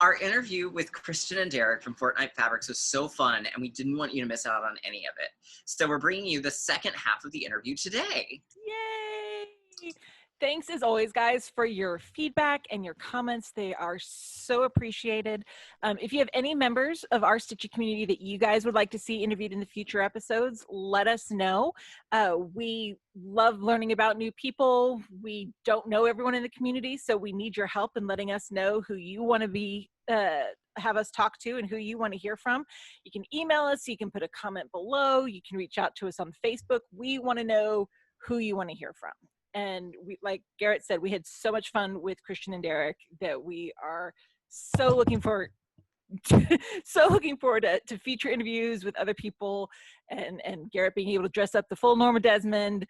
Our interview with Kristen and Derek from Fortnight Fabrics was so fun, and we didn't want you to miss out on any of it. So we're bringing you the second half of the interview today. Yay! Thanks as always, guys, for your feedback and your comments. They are so appreciated. If you have any members of our Stitchy community that you guys would like to see interviewed in the future episodes, let us know. We love learning about new people. We don't know everyone in the community, so we need your help in letting us know who you want to be have us talk to and who you want to hear from. You can email us, you can put a comment below, you can reach out to us on Facebook. We want to know who you want to hear from. And we, like Garrett said, we had so much fun with Christian and Derek that we are so looking forward to future interviews with other people, and Garrett being able to dress up the full Norma Desmond.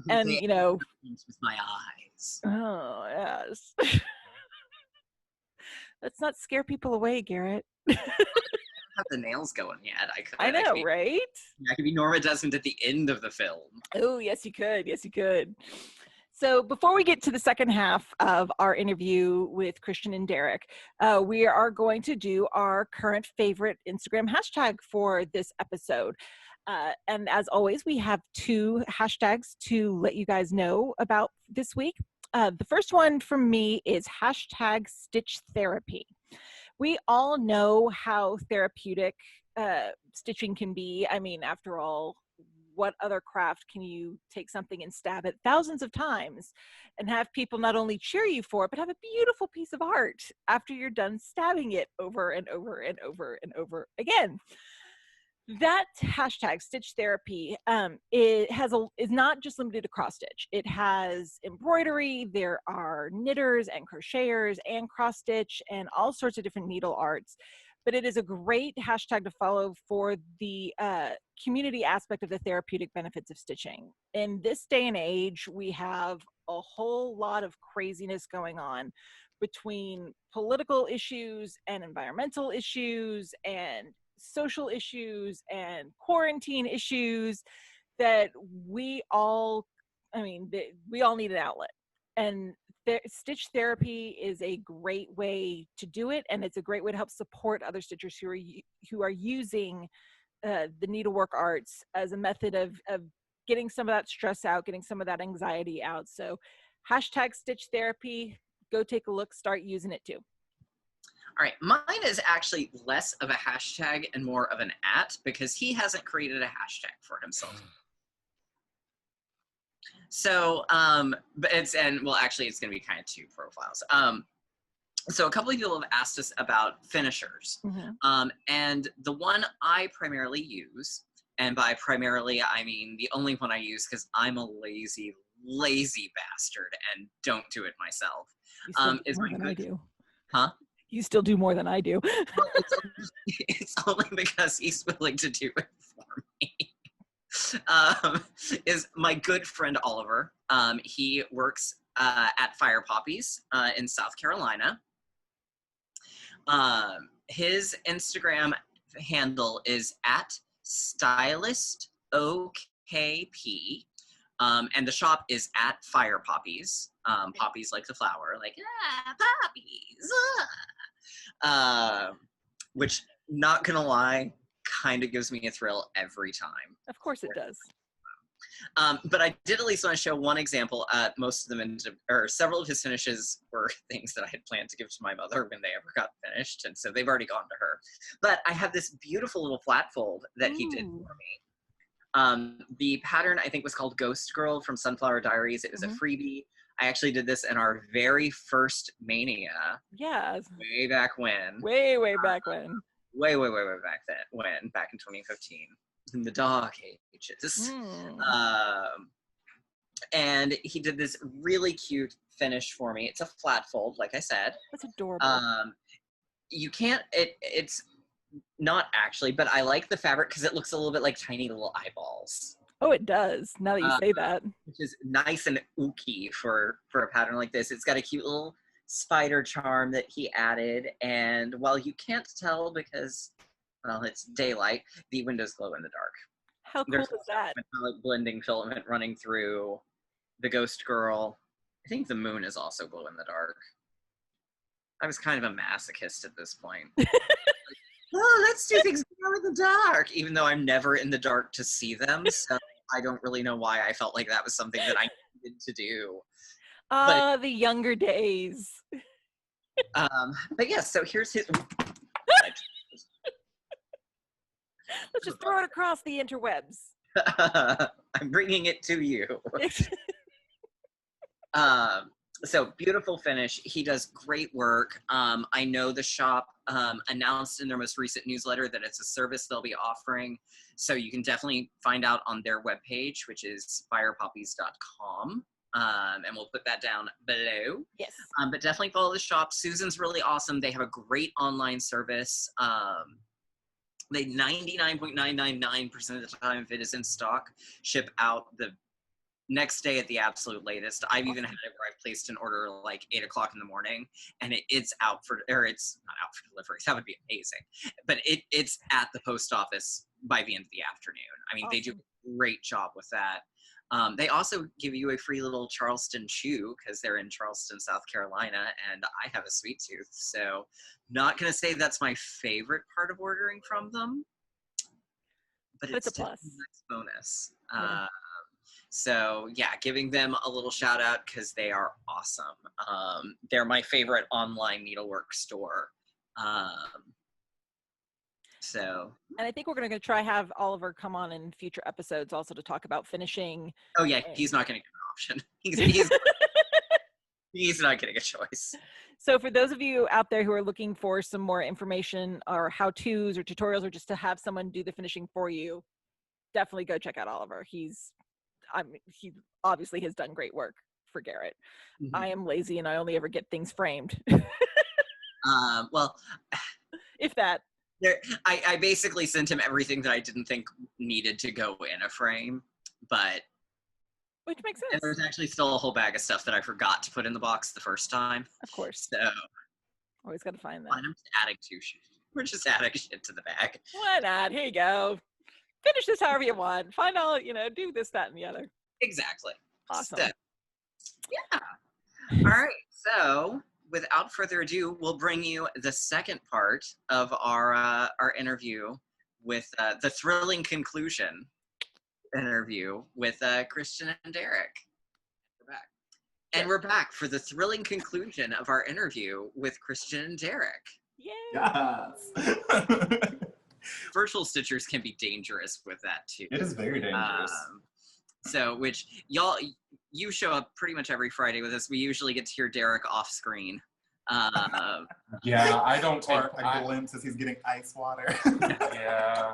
And you know, with my eyes. Oh yes. Let's not scare people away, Garrett. I don't have the nails going yet. I know, right? I could be Norma Desmond at the end of the film. Oh, yes, you could. Yes, you could. So before we get to the second half of our interview with Christian and Derek, we are going to do our current favorite Instagram hashtag for this episode. And as always, we have 2 hashtags to let you guys know about this week. The first one from me is hashtag Stitch Therapy. We all know how therapeutic stitching can be. I mean, after all, what other craft can you take something and stab it thousands of times and have people not only cheer you for it, but have a beautiful piece of art after you're done stabbing it over and over and over and over again? That hashtag Stitch Therapy is not just limited to cross stitch. It has embroidery. There are knitters and crocheters and cross stitch and all sorts of different needle arts. But it is a great hashtag to follow for the community aspect of the therapeutic benefits of stitching. In this day and age, we have a whole lot of craziness going on between political issues and environmental issues and social issues and quarantine issues that we all need an outlet. And stitch therapy is a great way to do it, and it's a great way to help support other stitchers who are using the needlework arts as a method of getting some of that stress out, getting some of that anxiety out. So hashtag Stitch Therapy, go take a look, start using it too. All right, mine is actually less of a hashtag and more of an @ because he hasn't created a hashtag for himself. So, it's going to be kind of 2 profiles. So a couple of people have asked us about finishers. Mm-hmm. And the one I primarily use, and by primarily, I mean the only one I use because I'm a lazy bastard and don't do it myself, is more than I do. Huh? You still do more than I do. Well, it's only because he's willing to do it for me. Is my good friend Oliver. He works at Fire Poppies in South Carolina. His Instagram handle is @stylistokp. And the shop is at Fire Poppies. Poppies like the flower, like poppies. Which, not gonna lie, kind of gives me a thrill every time. Of course it does. But I did at least want to show one example. Most of them, or several of his finishes were things that I had planned to give to my mother when they ever got finished, and so they've already gone to her. But I have this beautiful little flat fold that he did for me. The pattern, I think, was called Ghost Girl from Sunflower Diaries. It was a freebie. I actually did this in our very first Mania. Yes. Way back when. Way back when. Way back then. Back in 2015. In the dark ages. And he did this really cute finish for me. It's a flat fold, like I said. That's adorable. You can't, it's not actually, but I like the fabric because it looks a little bit like tiny little eyeballs. Oh, it does, now that you say that. Which is nice and ooky for a pattern like this. It's got a cute little spider charm that he added, and while you can't tell because, well, it's daylight, the windows glow in the dark. How cool is that? Metallic blending filament running through the Ghost Girl. I think the moon is also glow in the dark. I was kind of a masochist at this point. Oh, let's do things glow in the dark, even though I'm never in the dark to see them. So I don't really know why I felt like that was something that I needed to do. The younger days. But yeah, so here's his. Let's just throw it across the interwebs. I'm bringing it to you. So beautiful finish. He does great work. I know the shop announced in their most recent newsletter that it's a service they'll be offering. So you can definitely find out on their webpage, which is firepoppies.com. And we'll put that down below. Yes. But definitely follow the shop. Susan's really awesome. They have a great online service. They 99.999% of the time, if it is in stock, ship out the next day at the absolute latest. I've even had it where I've placed an order like 8 o'clock in the morning and it's out for, or it's not out for delivery. That would be amazing. But it's at the post office by the end of the afternoon. I mean, They do a great job with that. They also give you a free little Charleston chew because they're in Charleston, South Carolina, and I have a sweet tooth. So not going to say that's my favorite part of ordering from them, but it's a plus. A nice bonus. Yeah. So yeah, giving them a little shout out because they are awesome. They're my favorite online needlework store. And I think we're going to try have Oliver come on in future episodes also to talk about finishing. Oh yeah, he's not going to get an option. He's not getting a choice. So for those of you out there who are looking for some more information or how-tos or tutorials or just to have someone do the finishing for you, definitely go check out Oliver. He obviously has done great work for Garrett. Mm-hmm. I am lazy and I only ever get things framed. Well, if that. I basically sent him everything that I didn't think needed to go in a frame, but which makes sense. And there's actually still a whole bag of stuff that I forgot to put in the box the first time. Of course. So always got to find that. I'm just adding We're just adding shit to the bag. Why not? Here you go. Finish this however you want. Find all, do this, that, and the other. Exactly. Awesome. So, yeah. All right. So, without further ado, we'll bring you the second part of our interview with the thrilling conclusion interview with Christian and Derek. We're back. And we're back for the thrilling conclusion of our interview with Christian and Derek. Yay! Yes. Virtual stitchers can be dangerous with that too. It is very dangerous. So, which you show up pretty much every Friday with us. We usually get to hear Derek off screen. Yeah, I don't take a glimpse as he's getting ice water. Yeah,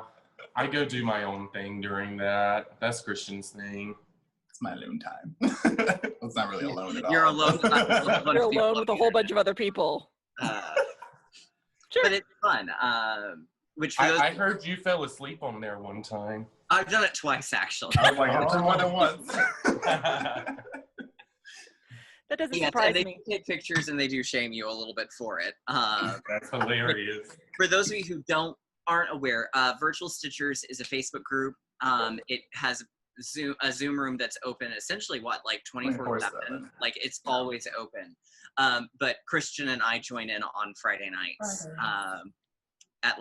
I go do my own thing during that. That's Christian's thing. It's my alone time. It's not really alone at all. You're alone. You're alone with a whole bunch of other people. Sure. But it's fun. Which I heard you fell asleep on there one time. I've done it twice, actually. I was like, I've done more than once. That doesn't surprise they me. Take pictures and they do shame you a little bit for it. That's hilarious. For those of you who aren't aware, Virtual Stitchers is a Facebook group. It has a Zoom room that's open essentially 24/7. Like it's always open. But Christian and I join in on Friday nights at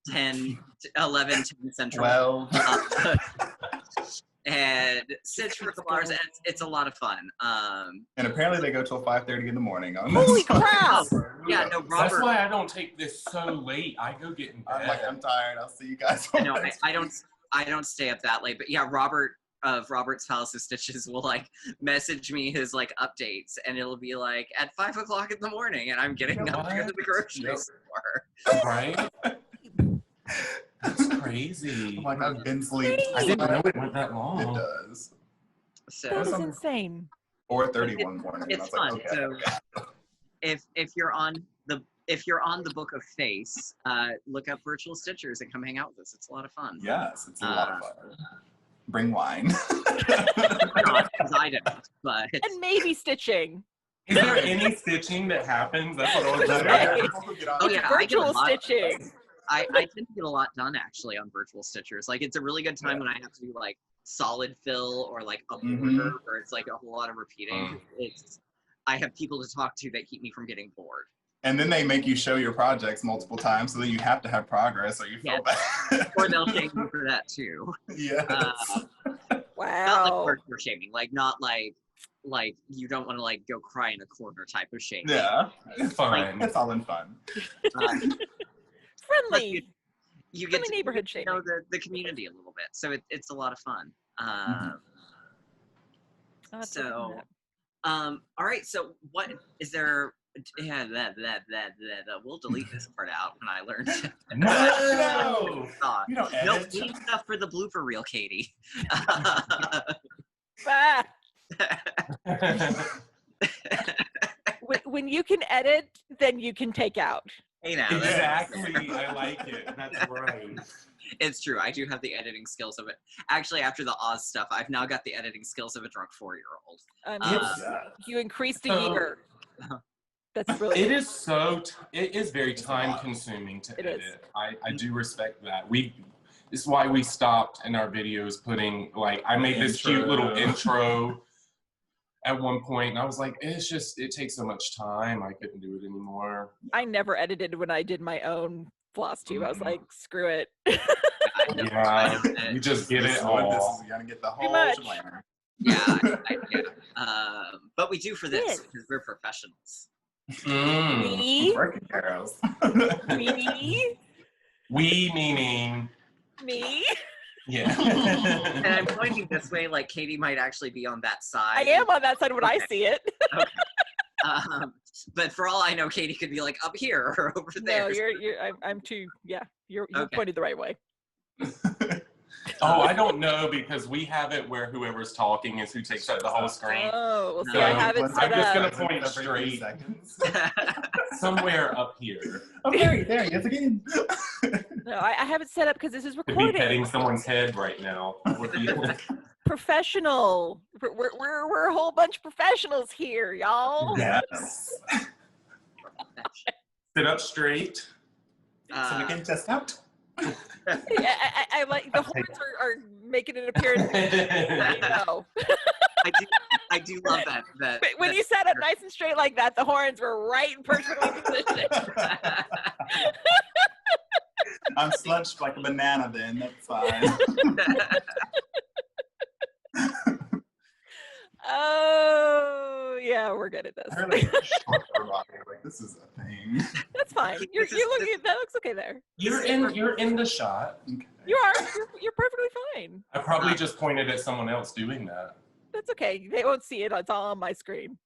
10, 11, 10 Central. And stitch for $2, and it's a lot of fun. And apparently they go till 5:30 in the morning. Holy crap! Yeah, no, Robert. That's why I don't take this so late. I go get in bed. I'm tired. I'll see you guys. No, I don't stay up that late. But yeah, Robert of Robert's Palace of Stitches will message me his updates, and it'll be at 5 o'clock in the morning, and I'm getting up to go to the grocery store. Right. That's crazy. I've been sleeping. I didn't know it went that long. It does. So that is insane. 4:30 one morning. It's fun. Okay. So if you're on the Book of Face, look up Virtual Stitchers and come hang out with us. It's a lot of fun. Yes, it's a lot of fun. Bring wine. Not, 'cause I don't, but and maybe stitching. Is there any stitching that happens? That's what I was wondering. Oh yeah, virtual stitching. I tend to get a lot done actually on Virtual Stitchers. It's a really good time when I have to do solid fill or a border where it's a whole lot of repeating. I have people to talk to that keep me from getting bored. And then they make you show your projects multiple times, so then you have to have progress, or you feel bad. Or they'll shame you for that too. Yes. Not like Wow. hardcore shaming, not like you don't want to like go cry in a corner type of shaming. Yeah. It's fun. It's all in fun. Friendly. You Friendly get neighborhood to shaming. know the community a little bit, so it's a lot of fun. I'll have to look into So, that. all right. So, what is there? Yeah, we'll delete this part out when I learn. No! You don't No, edit. leave stuff for the blooper reel, Katie. Ah, when you can edit, then you can take out. Hey now, Exactly. I like it. That's right. it's true. I do have the editing skills of it. Actually, after the Oz stuff, I've now got the editing skills of a drunk 4-year-old. You increased a So- year. That's really. It is it is very time consuming to It edit. is. I do respect that. This is why we stopped in our videos putting, like, I made this cute little intro at one point, and I was like, it takes so much time. I couldn't do it anymore. I never edited when I did my own floss tube. I was like, screw it. Yeah, you just get it all. You gotta get the Too whole much. shebang. Yeah. But we do for this Yes. because we're professionals. Me? Working girls. Me? We meaning, Me? yeah. And I'm pointing this way, like Katie might actually be on that side. I am on that side when I see it. But for all I know, Katie could be like up here or over there. No, I'm too, yeah, you're Okay. pointed the right way. Oh, I don't know, because we have it where whoever's talking is who takes up the whole screen. Oh, well, see, No. I have it set I'm just up. gonna point Every 3 straight seconds. somewhere up here. Oh, there he is again. No, I have it set up because this is Could be recorded. petting someone's head right now. Professional. We're a whole bunch of professionals here, y'all. Yes. Sit up straight. So we can test out. Yeah, I like the horns are making an appearance. No. I do love that. But when you sat up nice and straight like that, the horns were right in perfectly positioned. I'm slunched like a banana then, that's fine. Oh, yeah, we're good at this. I really short like this is a thing. That's fine. You're looking. That looks okay there. You're in the shot. Okay. You are. You're perfectly fine. I probably just pointed at someone else doing that. That's okay. They won't see it. It's all on my screen.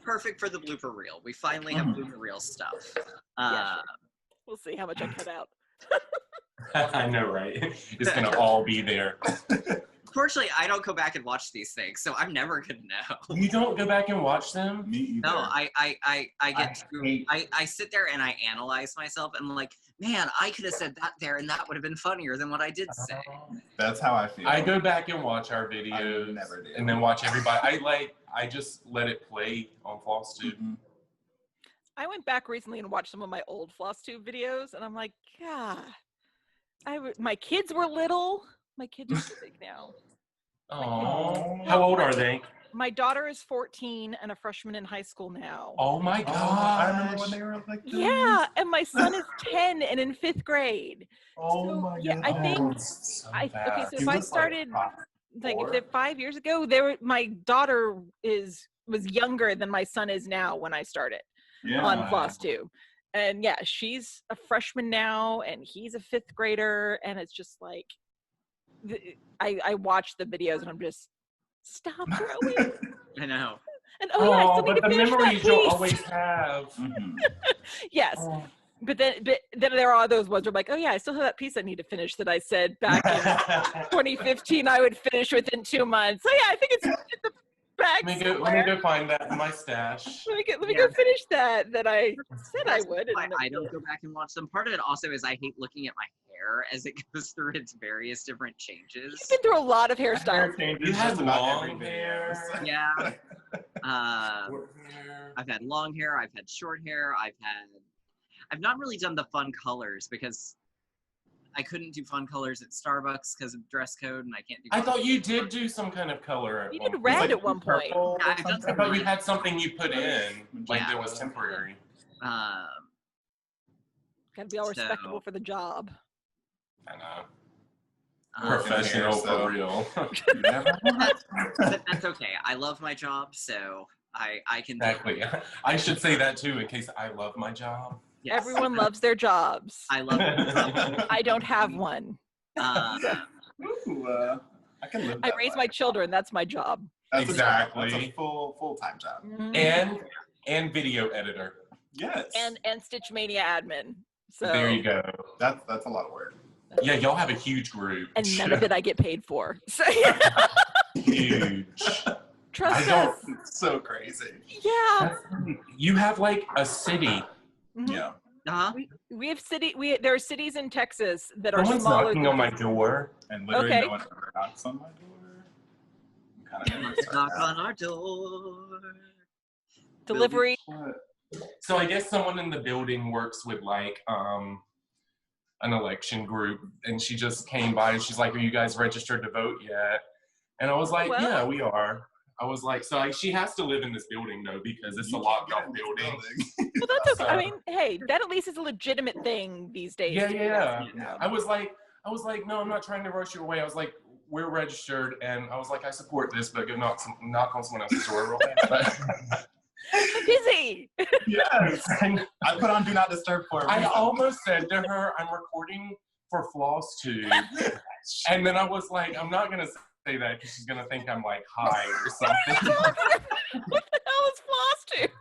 Perfect for the blooper reel. We finally have blooper reel stuff. Yeah, we'll see how much I cut out. I know, right? It's gonna all be there. Fortunately, I don't go back and watch these things, so I'm never gonna know. You don't go back and watch them? Me either. No, I sit there and I analyze myself and I'm like, man, I could have said that there and that would have been funnier than what I did say. That's how I feel. I go back and watch our I videos never do. and then watch everybody. I just let it play on FlossTube. Mhm. I went back recently and watched some of my old FlossTube videos, and I'm like, God, my kids were little. My kids are so big now. Oh, how old are they? My daughter is 14 and a freshman in high school now. Oh my Oh, god! I remember when they were like this. Yeah, and my son is 10 and in 5th grade. Oh So, my yeah, god. I think- Oh, it's so okay, bad. so if I started, like, if they're 5 years ago, my daughter was younger than my son is now when I started on FlossTube. And yeah, she's a freshman now and he's a 5th grader, and it's just like, I watch the videos and I'm just, stop growing. I know. And oh yeah, I still need but to the finish memories that you'll piece. always have. Mhm. Yes. Oh. But then there are those ones where I'm like, oh yeah, I still have that piece I need to finish that I said back in 2015 I would finish within 2 months. So yeah, I think it's in the bag Let me somewhere. go find that in my stash. Let me go finish that I said I would. Why and I don't go back and watch them. Part of it also is I hate looking at my hair as it goes through its various different changes. You've been through a lot of hairstyles. Hair changes You had just about long every hair. video. Yeah. Short hair. I've had long hair. I've had short hair. I've not really done the fun colors because I couldn't do fun colors at Starbucks because of dress code, and I can't do. I thought you did do some kind of color at You one did point. red at one point. Purple Yeah, or I've done something? I thought you had something you put in, like Yeah. that was temporary. Gotta be all So- respectable for the job. I know. um, Professional so- for real. You never know. but that's okay. I love my job, so I can do Exactly. I should say that too, in case I love my job. Yes. Everyone loves their jobs. I love it. I don't have one. Ooh, I can live I that raise way. my children. That's my job. That's Exactly. That's a full-time job. Mhm. And video editor. Yes. And Stitch Mania admin. So There you go. That's a lot of work. Yeah, y'all have a huge group. and none of it I get paid for. So Huge. trust I don't- us. It's so crazy. Yeah. You have like a city. Mhm. Yeah. Uh-huh. We have there are cities in Texas that are Someone's smaller. knocking on my door. And literally Okay. no one ever knocks on my door. I'm kind of nervous Knock right on our door. Delivery. What? So I guess someone in the building works with like an election group, and she just came by and she's like, "Are you guys registered to vote yet?" And I was like, Well- "Yeah, we are." I was like, "So she has to live in this building though because it's You a can't locked get off in this building." Well, that's okay. I So- mean, hey, that at least is a legitimate thing these days. Yeah, to yeah. do. Yeah. I was like, "No, I'm not trying to rush you away." I was like, "We're registered," and I was like, "I support this, but go knock on someone else's door real fast." I'm busy. Yes. And I put on Do Not Disturb for a I reason. almost said to her, "I'm recording for Floss Tube," and then I was like, "I'm not gonna say that because she's gonna think I'm like high or something." What the hell is floss tube?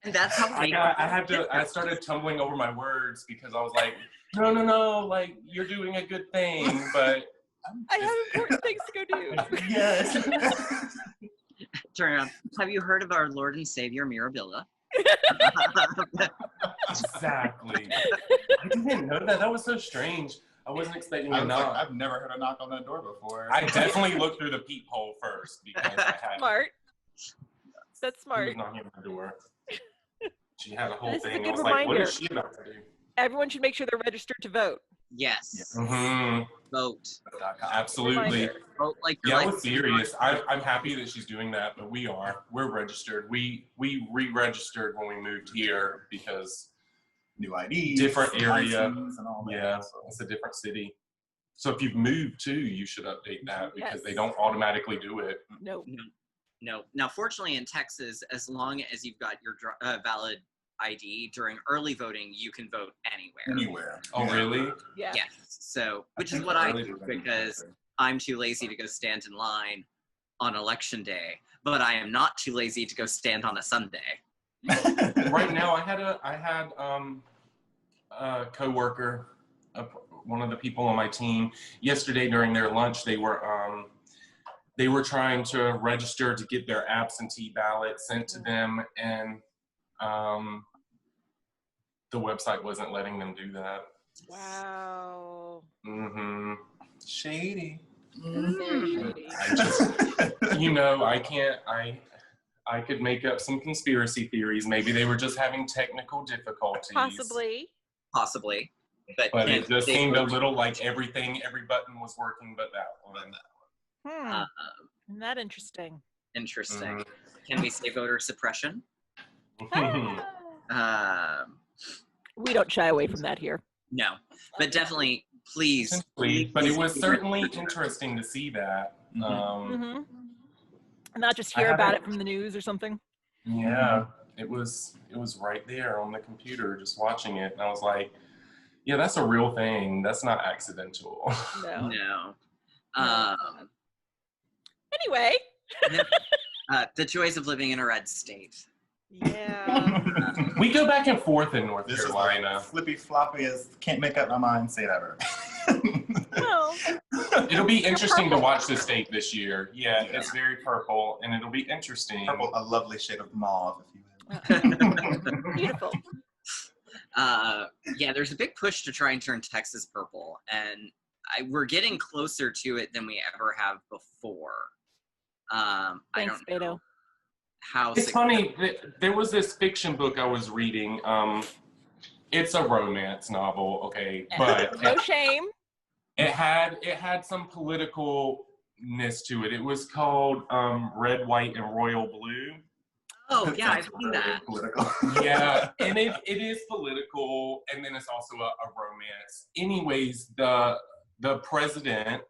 And that's how I started tumbling over my words because I was like, no, like you're doing a good thing, but I have important things to go do. yes. turn around. Have you heard of our Lord and Savior Mirabilla? Exactly. I didn't know that. That was so strange. I wasn't expecting I a was like, knock. I've never heard a knock on that door before. I definitely looked through the peephole first because I had Smart. That's who was smart. knocking on the door. She had a whole This is a thing. good I was like, what reminder. is she about to do? Everyone should make sure they're registered to vote. Yes. Mm-hmm. Vote. Absolutely. Reminder. Vote like your Yeah, I life was is serious. I'm happy that she's doing that, but we're registered. We re-registered when we moved here because New IDs, Different area. license, and all that. yeah, So, it's a different city. So if you've moved too, you should update that because Yes. they don't automatically do it. No. No. Now, fortunately, in Texas, as long as you've got your valid ID during early voting, you can vote anywhere. anywhere. Oh, Yeah. really? Yeah. Yes. So, which is think what I early do voting is because better. I'm too lazy to go stand in line on election day, but I am not too lazy to go stand on a Sunday. Right now, I had a coworker, one of the people on my team. Yesterday during their lunch, they were trying to register to get their absentee ballot sent to them, and the website wasn't letting them do that. Wow. Mm-hmm. Shady. Very shady. I just, I could make up some conspiracy theories. Maybe they were just having technical difficulties. Possibly. Possibly. But it just they seemed a voted- little like every button was working but that one. Hmm. Isn't that interesting? Interesting. Mhm. Can we say voter suppression? Ah. Um, We don't shy away from that here. no, but definitely, please. Essentially, but it was certainly interesting to see that. Mhm. Mm-hmm. Not just I hear about it haven't- from the news or something. Yeah, it was right there on the computer, just watching it, and I was like, "Yeah, that's a real thing. That's not accidental." No. No. Anyway. The joys of living in a red state. Yeah. We go back and forth in North This is Carolina. like flippy floppy as can't make up my mind. Say it ever. Well, It'll be interesting to purple. watch the state this year. Yeah, Yeah. it's very purple, and it'll be interesting. Purple, a lovely shade of mauve, if you will. beautiful. Yeah, there's a big push to try and turn Texas purple, and we're getting closer to it than we ever have before. I Thanks, don't know Beto. how. It's funny. There was this fiction book I was reading. It's a romance novel, okay, but no shame. it had some politicalness to it. It was called Red, White, and Royal Blue. Oh yeah, I've seen that. Political. Yeah, and it is political, and then it's also a romance. Anyways, the president,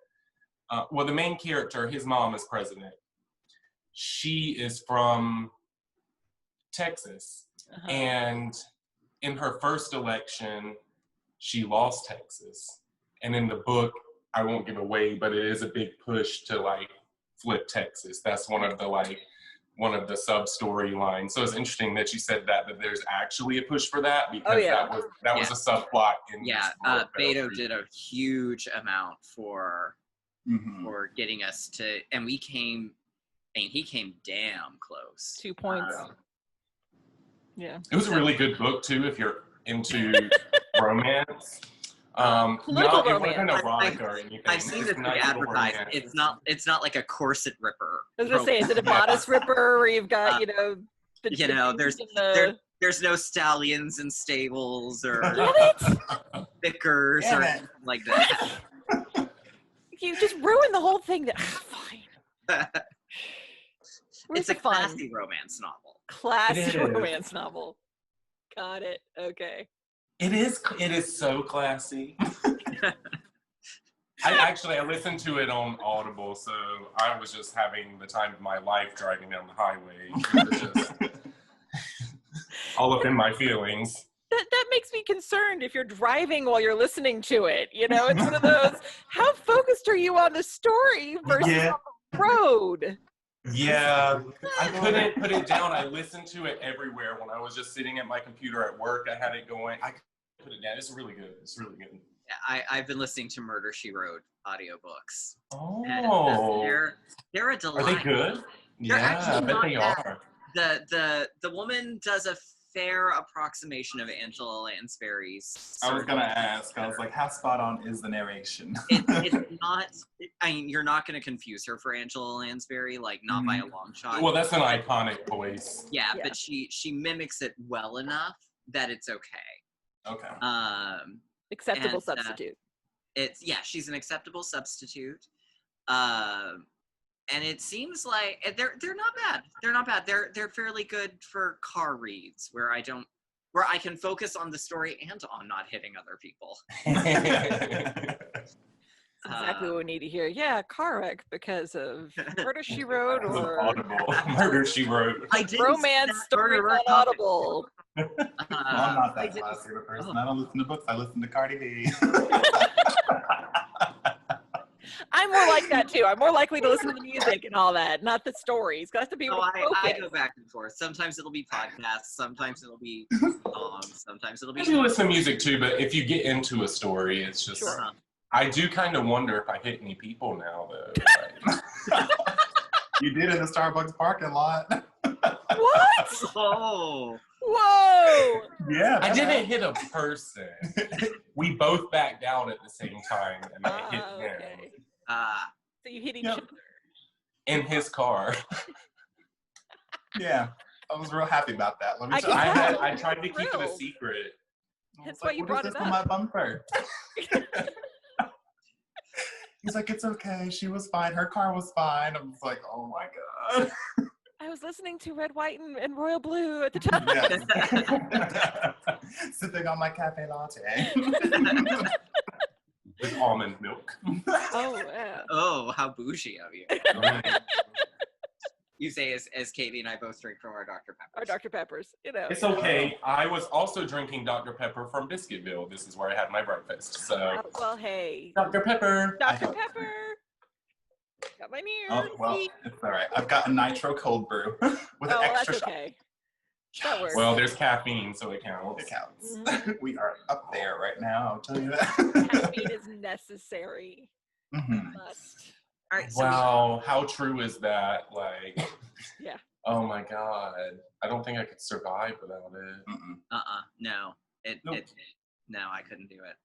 well, the main character, his mom is president. She is from Texas, and in her first election, she lost Texas. And in the book, I won't give away, but it is a big push to like flip Texas. That's one of the sub storylines. So it's interesting that you said that there's actually a push for that, because that was a subplot in this book. Beto did a huge amount for getting us to, and he came damn close. 2 points. Yeah. It was a really good book too if you're into romance. Political it romance. wasn't erotic or anything. I've seen this advertised. It's not like a corset ripper. I was gonna say, is it a bodice ripper where you've got there's no stallions in stables or bickers or anything like that. You just ruined the whole thing. Fine. It's a classy romance novel. Classy romance novel. Got it. Okay. It is so classy. I listened to it on Audible, so I was just having the time of my life driving down the highway. It was just all up in my feelings. That makes me concerned if you're driving while you're listening to it. You know, it's one of those, how focused are you on the story versus on the road? Yeah, I couldn't put it down. I listened to it everywhere. When I was just sitting at my computer at work, I had it going. I couldn't put it down. It's really good. It's really good. I've been listening to Murder, She Wrote audiobooks. Oh. And they're a delight. Are they good? Yeah, I bet they are. The woman does a fair approximation of Angela Lansbury's. I was gonna ask. I was like, how spot on is the narration? It's not. I mean, you're not going to confuse her for Angela Lansbury, like not by a long shot. Well, that's an iconic voice. Yeah, but she mimics it well enough that it's okay. Okay. Acceptable substitute. She's an acceptable substitute. And it seems like they're not bad. They're not bad. They're fairly good for car reads where I can focus on the story and on not hitting other people. Exactly what we need to hear. Yeah, car wreck because of Murder, She Wrote, or Audible. Murder, She Wrote. romance stories on Audible. I'm not that classy of a person. I don't listen to books. I listen to Cardi B. I'm more like that too. I'm more likely to listen to the music and all that, not the stories. Got to be able to focus. I go back and forth. Sometimes it'll be podcasts. Sometimes it'll be songs. Sometimes it'll be. I do listen to music too, but if you get into a story, it's just. Sure. I do kind of wonder if I hit any people now, though. You did in the Starbucks parking lot. What? Oh. Whoa! Yeah. I didn't hit a person. We both backed out at the same time, and I hit him. Okay. So you hit each Yep. other. In his car. Yeah. I was real happy about that. Let me I tell can you. tell. I tried to keep it a Thrilled. secret. I was That's like, why you what brought is it this on up. my bumper? He's like, it's okay. She was fine. Her car was fine. I was like, oh my God. I was listening to Red, White, and Royal Blue at the time. Yes. Sipping on my cafe latte. With almond milk. Oh, yeah. Oh, how bougie of you. You say as Katie and I both drink from our Dr. Pepper. Our Dr. Peppers, you know. It's okay. I was also drinking Dr. Pepper from Biscuitville. This is where I had my breakfast. So, Oh, well, hey. Dr. Pepper. Dr. Pepper. Got my near. Oh, well, it's all right. I've got a nitro cold brew with an extra that's shot. okay. That works. Well, there's caffeine, so it counts. It counts. Mm-hmm. We are up there right now, I'll tell you that. Caffeine is necessary. Mhm. Must. All right. So Wow, how true is that? Like, Yeah. oh my God. I don't think I could survive without it. Mm-mm. no. Nope. No, I couldn't do it.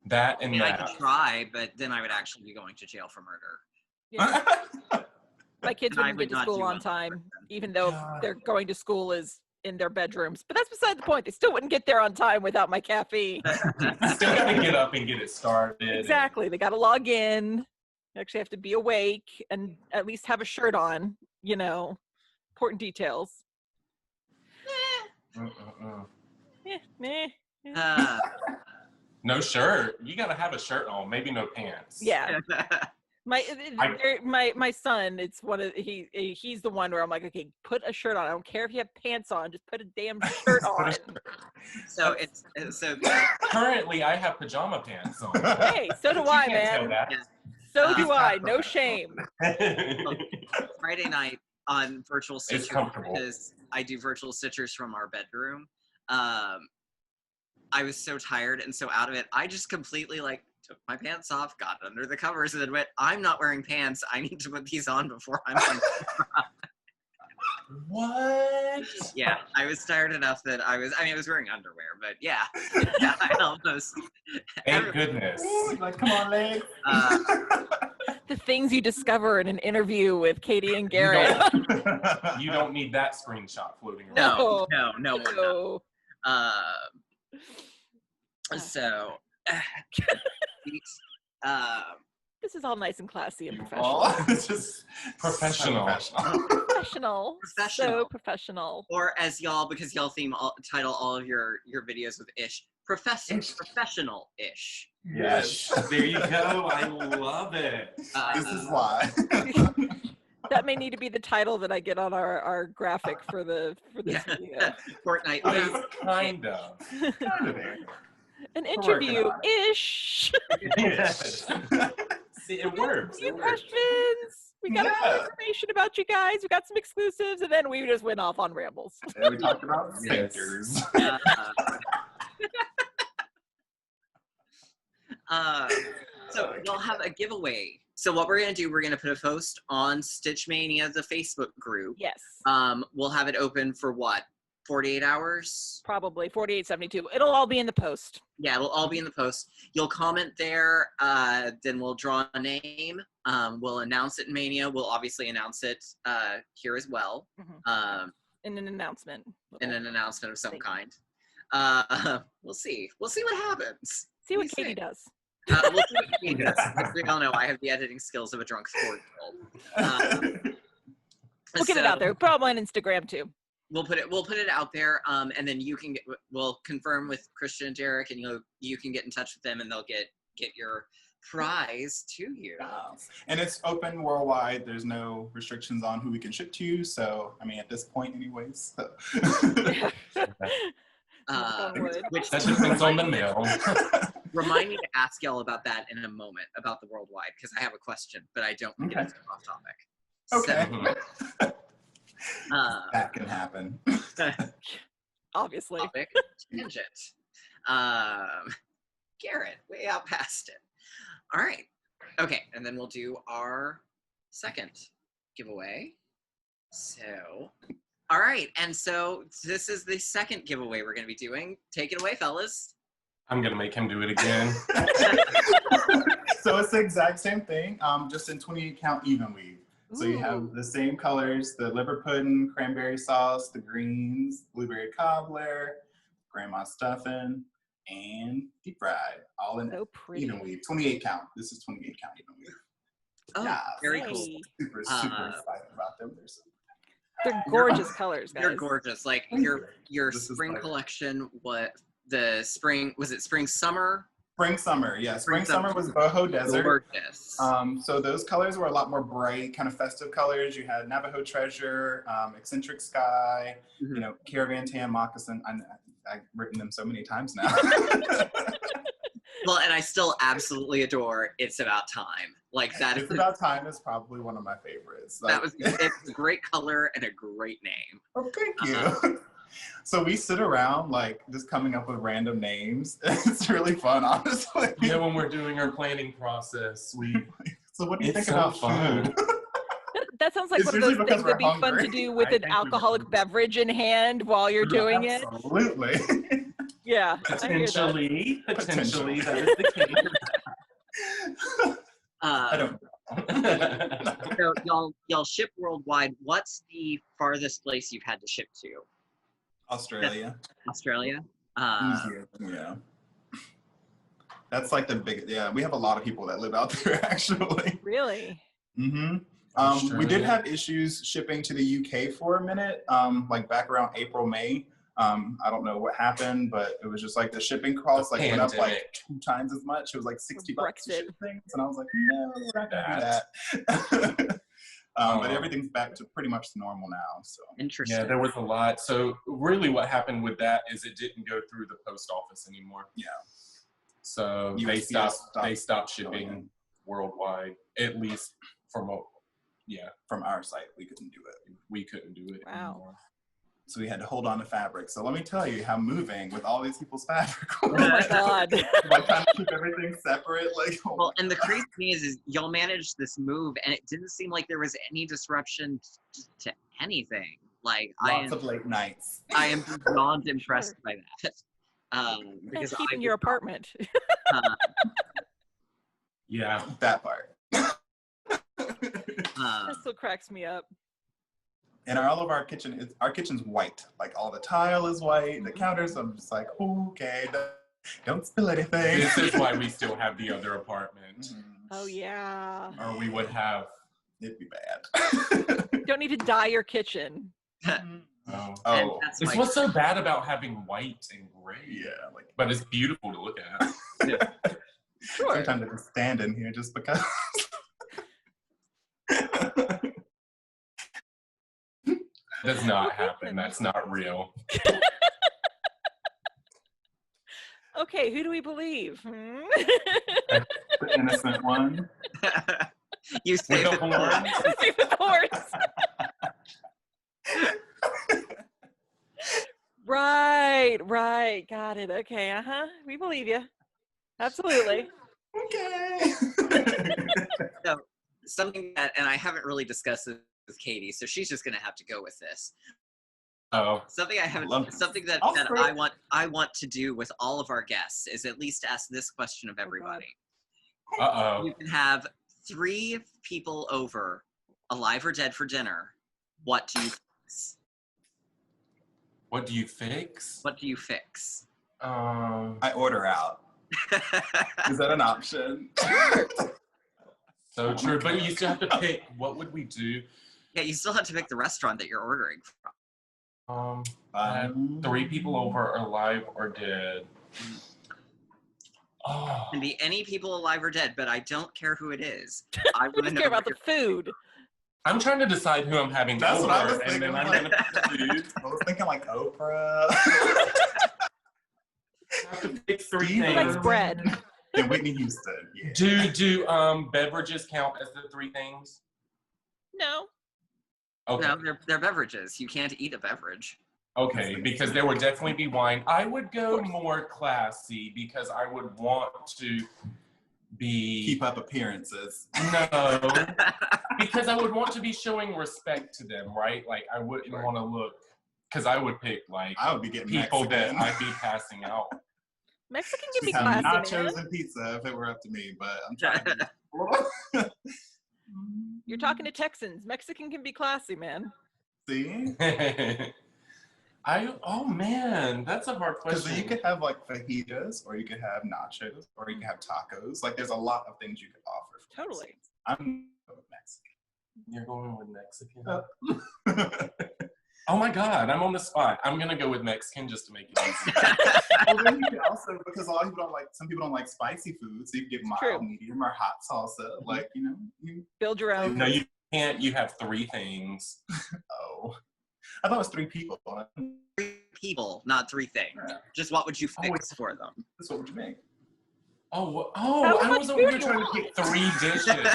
That and I mean, I that. could try, but then I would actually be going to jail for murder. Yeah. My kids And I wouldn't would get to not school do on it. time, even though God. they're going to school is in their bedrooms. But that's beside the point. They still wouldn't get there on time without my caffeine. Still gotta get up and get it started. Exactly. They got to log in. They actually have to be awake and at least have a shirt on, you know, important details. Meh. No shirt. You gotta have a shirt on. Maybe no pants. Yeah. My son, it's one of he's the one where I'm like, okay, put a shirt on. I don't care if you have pants on, just put a damn shirt on. So currently I have pajama pants on. Hey, so do I, man. So do I. No shame. Friday night on virtual stitchers, because I do virtual stitchers from our bedroom. I was so tired and so out of it. I just completely took my pants off, got under the covers, and then went, I'm not wearing pants. I need to put these on before I'm on. What? Yeah, I was tired enough that I was wearing underwear, but yeah, I almost. Thank goodness. Come on, legs. The things you discover in an interview with Katy and Garrett. You don't need that screenshot floating around. No. So, this is all nice and classy and professional. It's just professional. Professional. So professional. Or as y'all, because y'all title all of your videos with ish. Professional-ish. Yes. There you go. I love it. This is why. That may need to be the title that I get on our graphic for this video. Fortnight. Kind of. An interview-ish. Yes. See, it works. A few questions. We got more information about you guys. We got some exclusives, and then we just went off on rambles. And we talked about sphincters. So we'll have a giveaway. So what we're going to do, we're going to put a post on Stitch Mania, the Facebook group. Yes. We'll have it open for what? 48 hours? Probably 48, 72. It'll all be in the post. Yeah, it'll all be in the post. You'll comment there, then we'll draw a name. We'll announce it in Mania. We'll obviously announce it here as well. Mm-hmm. In an announcement. In an announcement of some kind. We'll see. We'll see what happens. See what Katy does. We'll see what Katy does. We all know I have the editing skills of a drunk 4-year-old. We'll get it out there. Probably on Instagram too. We'll put it out there, and then we'll confirm with Christian and Derek, and you can get in touch with them, and they'll get your prize to you. And it's open worldwide. There's no restrictions on who we can ship to. So, I mean, at this point, anyways. So. Which that depends on the mail. Remind me to ask y'all about that in a moment, about the worldwide, because I have a question, but I don't want to get off topic. Okay. So, that can happen. Obviously. Topic, tangent. Garrett, way out past it. All right. Okay, and then we'll do our second giveaway. So, all right, and so this is the second giveaway we're going to be doing. Take it away, fellas. I'm going to make him do it again. So it's the exact same thing, just in 28 count even weave. So you have the same colors, the liver pudding, cranberry sauce, the greens, blueberry cobbler, grandma stuffing, and deep fried, all in even weave. 28 count. This is 28 count even weave. Oh, yeah, very cool. Super excited about them. They're gorgeous colors, guys. They're gorgeous. Like your spring collection, the spring, was it spring summer? Spring summer, yeah. Spring summer was Boho Desert. Gorgeous. So those colors were a lot more bright, kind of festive colors. You had Navajo Treasure, Eccentric Sky, you know, Caravan Tan, Moccasin. I've written them so many times now. Well, and I still absolutely adore It's About Time. Like that. It's About Time is probably one of my favorites. It's a great color and a great name. Oh, thank you. So we sit around like just coming up with random names. It's really fun, honestly. Yeah, when we're doing our planning process, So what do you think about food? That sounds like one of those things that'd be fun to do with an alcoholic beverage in hand while you're doing it. Absolutely. Yeah. Potentially that is the case. I don't know. So y'all ship worldwide. What's the farthest place you've had to ship to? Australia. Australia. New Zealand, yeah. That's like the big, yeah, we have a lot of people that live out there actually. Really? Mm-hmm. We did Australia. have issues shipping to the UK for a minute, like back around April, May. I don't know what happened, but it was just like the shipping costs like went up like 2 times as much. It was like $60 to Brexit. ship things, and I was like, no, we're not gonna do that. But everything's back to pretty much normal now. So Interesting. Yeah, there was a lot. So really what happened with that is it didn't go through the post office anymore. yeah, So they stopped shipping worldwide, at least from from our site, we couldn't do it. we couldn't do it Wow. anymore. So we had to hold on to fabric. So let me tell you how moving with all these people's fabric. Oh my God. Like trying to keep everything separate. Like, oh Well, and the crazy thing is y'all managed this move, and it didn't seem like there was any disruption to anything. Like lots of late nights. I am beyond impressed by that. Because That's keeping I your was not, apartment. Yeah. That part. That still cracks me up. And all of our kitchen's white. Like all the tile is white, the counters. I'm just like, okay, don't spill anything. This is why we still have the other apartment. Oh yeah. Or we would have. It'd be bad. You don't need to dye your kitchen. Oh. and Oh, that's It's my- what's so bad about having white and gray. yeah. Like But it's beautiful to look at. Sure. sometimes I just stand in here just because. Does not happen. That's not real. Okay, who do we believe? The innocent one. You say With the horn. Save the horse. Right. Got it. Okay, we believe you. Absolutely. Okay. So, something that, and I haven't really discussed this with Katie, so she's just gonna have to go with this. Oh. Something I haven't, Love something that, I'll that throw- I want to do with all of our guests is at least ask this question of everybody. Uh-oh. You can have 3 people over, alive or dead, for dinner. What do you fix? What do you fix? What do you fix? I order out. Is that an option? So true. But you still have to pick. What would we do? Yeah, you still have to pick the restaurant that you're ordering from. I had 3 people over, alive or dead. Oh. Can be any people alive or dead, but I don't care who it is. I We want to just know care about what the food. I'm trying to decide who I'm having That's over, what I was and thinking. then I'm Like, gonna pick food. I was thinking like Oprah. I have to pick 3 Steve Who likes things. bread? And Whitney Houston. Yeah. Do beverages count as the 3 things? No. Okay. No, they're beverages. You can't eat a beverage. Okay, because there would definitely be wine. I would go more classy because I would want to be Keep up appearances. no, because I would want to be showing respect to them, right? Like I wouldn't Sure. want to look because I would pick like I would be getting people Mexican. that I'd be passing out. Mexican can be Just have classy, nachos man. and pizza if it were up to me, but I'm trying to You're talking to Texans. Mexican can be classy, man. see. Oh man, that's a hard Because question. you could have like fajitas, or you could have nachos, or you could have tacos. Like there's a lot of things you could offer. for Totally. Mexican. I'm You're going with Mexican. Mexican. Oh my God, I'm on the spot. I'm gonna go with Mexican just to make it easy. Well, then you could also, because a lot of people don't like, some people don't like spicy food, so you can get mild, True. medium, or hot salsa. Like, you know, Build your own. No, you can't. You have 3 things. oh. I thought it was 3 people. 3 people, not 3 things. Yeah. Just what would you Oh, fix for them? That's what would you make? Oh, How I much was over here food trying you to pick 3 dishes.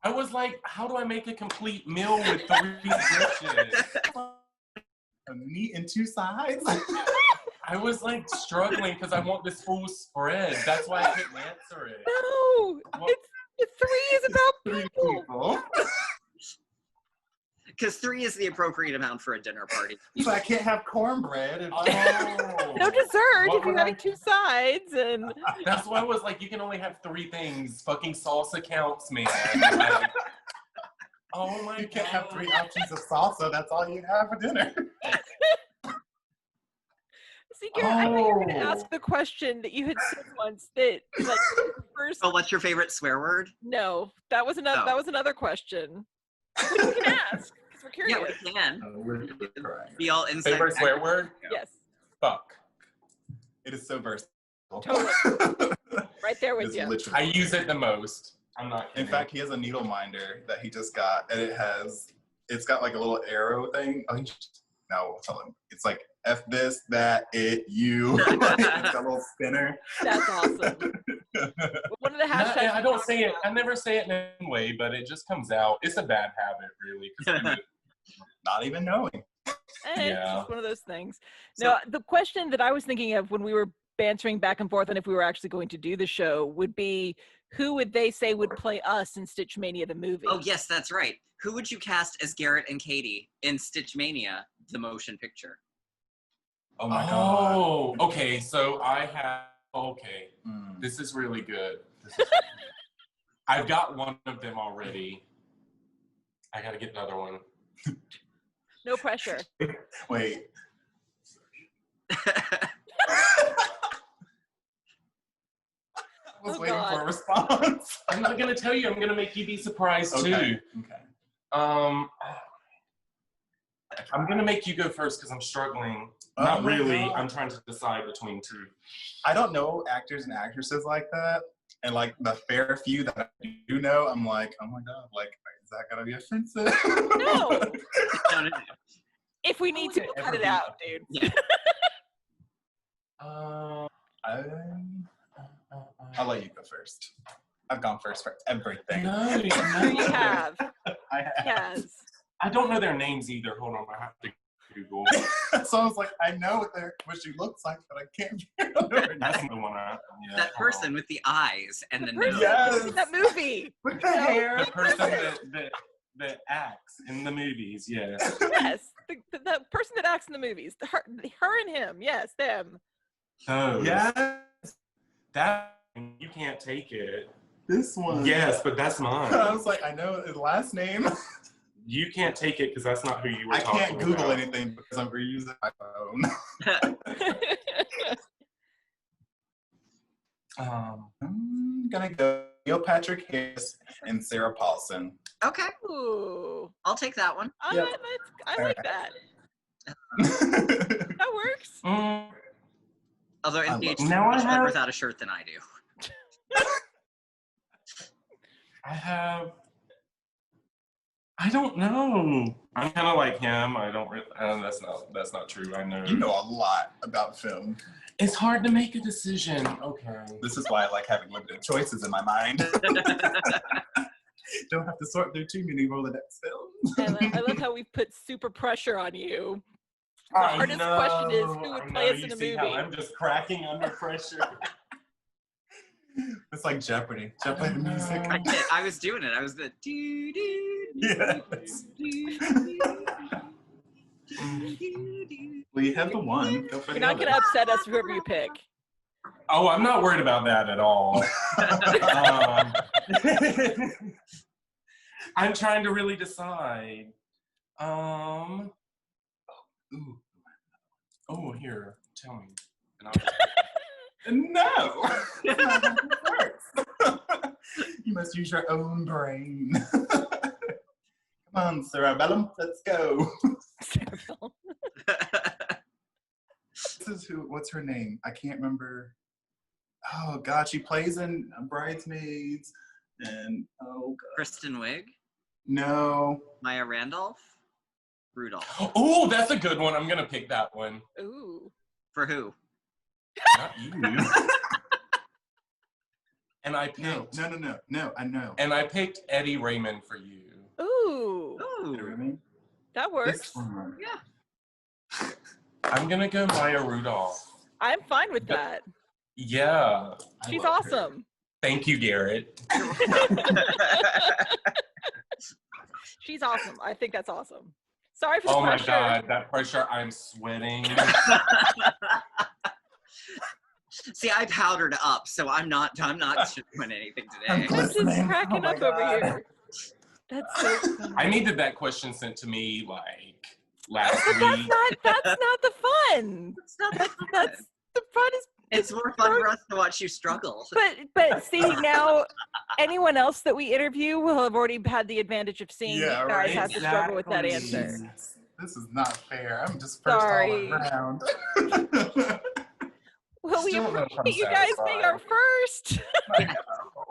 I was like, how do I make a complete meal with 3 dishes? A meat and 2 sides? I was like struggling because I want this full spread. That's why I couldn't answer it. No, What? it's 3 is about 3 people. people. Because 3 is the appropriate amount for a dinner party. So I can't have cornbread. And Oh. No dessert What if you're would having I- 2 sides and That's why I was like, you can only have 3 things. Fucking salsa counts, man. Like, Oh my god. You can't have 3 options of salsa. That's all you have for dinner. See, Garrett, I thought you were going to ask the question that you had said once that, like, first. Oh, what's your favorite swear word? No, that was another. Oh. That was another question. Which you can ask because we're curious. Yeah, we can. We're crying. Be all inside. Favorite swear word? Yes, Fuck. It is so versatile. totally. Right there with It's you. literally- I use it the most. I'm not In kidding. fact, he has a needle minder that he just got, and it's got like a little arrow thing. Oh, no, tell him. It's like F this, that, it, you. Like, it's got a little spinner. That's awesome. One of the hashtags. I don't say it. I never say it in any way, but it just comes out. It's a bad habit, really. 'Cause Not even knowing. It's Yeah. just one of those things. So- Now, the question that I was thinking of when we were bantering back and forth on if we were actually going to do the show would be, who would they say would play us in Stitch Mania the movie? Oh, yes, that's right. Who would you cast as Garrett and Katy in Stitch Mania, the motion picture? Oh my god. Oh, okay. So I have. Okay, Mm. this is really good. I've got one of them already. I gotta get another one. No pressure. Wait. I was Oh, waiting God. for a response. I'm not gonna tell you. I'm gonna make you be surprised Okay. too. Okay. I'm gonna make you go first because I'm struggling. Oh Not my really. God. I'm trying to decide between two. I don't know actors and actresses like that. And like the fair few that I do know, I'm like, oh my god, like, is that gonna be offensive? No. No. If we need to, we'll cut it out, dude. Yeah. I'll let you go first. I've gone first for everything. No, Sure you have. I have. Yes. I don't know their names either. Hold on, I have to Google. So I was like, I know what she looks like, but I can't remember her That's name. the one. That person with the eyes and the Person nose. Yes. in that movie. With the hair. The person that acts in the movies. Yes. Yes. The person that acts in the movies. Her and him. Yes, them. Oh. Yes. That you can't take it. This one. Yes, but that's I mine. was like, I know his last name. You can't take it because that's not who you were I talking can't Google about. anything because I'm reusing my phone. I'm gonna go Neil Patrick Harris and Sarah Paulson. Okay, Ooh. I'll take that one. Yep. I like that. That works. Although I love NPH it. Now I much better have- without a shirt than I do. I don't know. I'm kind of like him. I don't really. That's not true. I know. You know a lot about film. It's hard to make a decision. Okay. This is why I like having limited choices in my mind. Don't have to sort through too many Rolodex films. I love how we put super pressure on you. The hardest question is who would play us in You the see movie. how I'm just cracking under pressure. It's like Jeopardy. Jeopardy the music. I was doing it. I was the doo doo. Yes. Well, you have the one. Go for You're the not going to other. upset us, whoever you pick. Oh, I'm not worried about that at all. I'm trying to really decide. Ooh. Oh, here. Tell me. And No. That's not how it works. You must use your own brain. Come on, Cerebellum. Let's go. This is what's her name? I can't remember. Oh, God. She plays in Bridesmaids. And, oh, God. Kristen Wiig, No. Maya Randolph, Rudolph. Oh, that's a good one. I'm gonna pick that one. Ooh. For who? Not you. And I picked. No, I know. And I picked Eddie Raymond for you. Ooh. Ooh. That works. Yeah. I'm gonna go Maya Rudolph. I'm fine with that. Yeah. I She's love her. awesome. Thank you, Garrett. She's awesome. I think that's awesome. Sorry for the Oh my pressure. God, that pressure! I'm sweating. See, I powdered up, so I'm not doing anything today. I'm I'm just glistening. cracking Oh my up over God. here. That's so funny. I needed that question sent to me like last But week. that's not the fun. It's not that fun. That's the fun is. It's more fun for us to watch you struggle. But see, now anyone else that we interview will have already had the advantage of seeing you guys right. have to struggle with that Exactly. answer. Jesus, this is not fair. I'm just first Sorry. all around. Well, we Still no appreciate you guys being our first.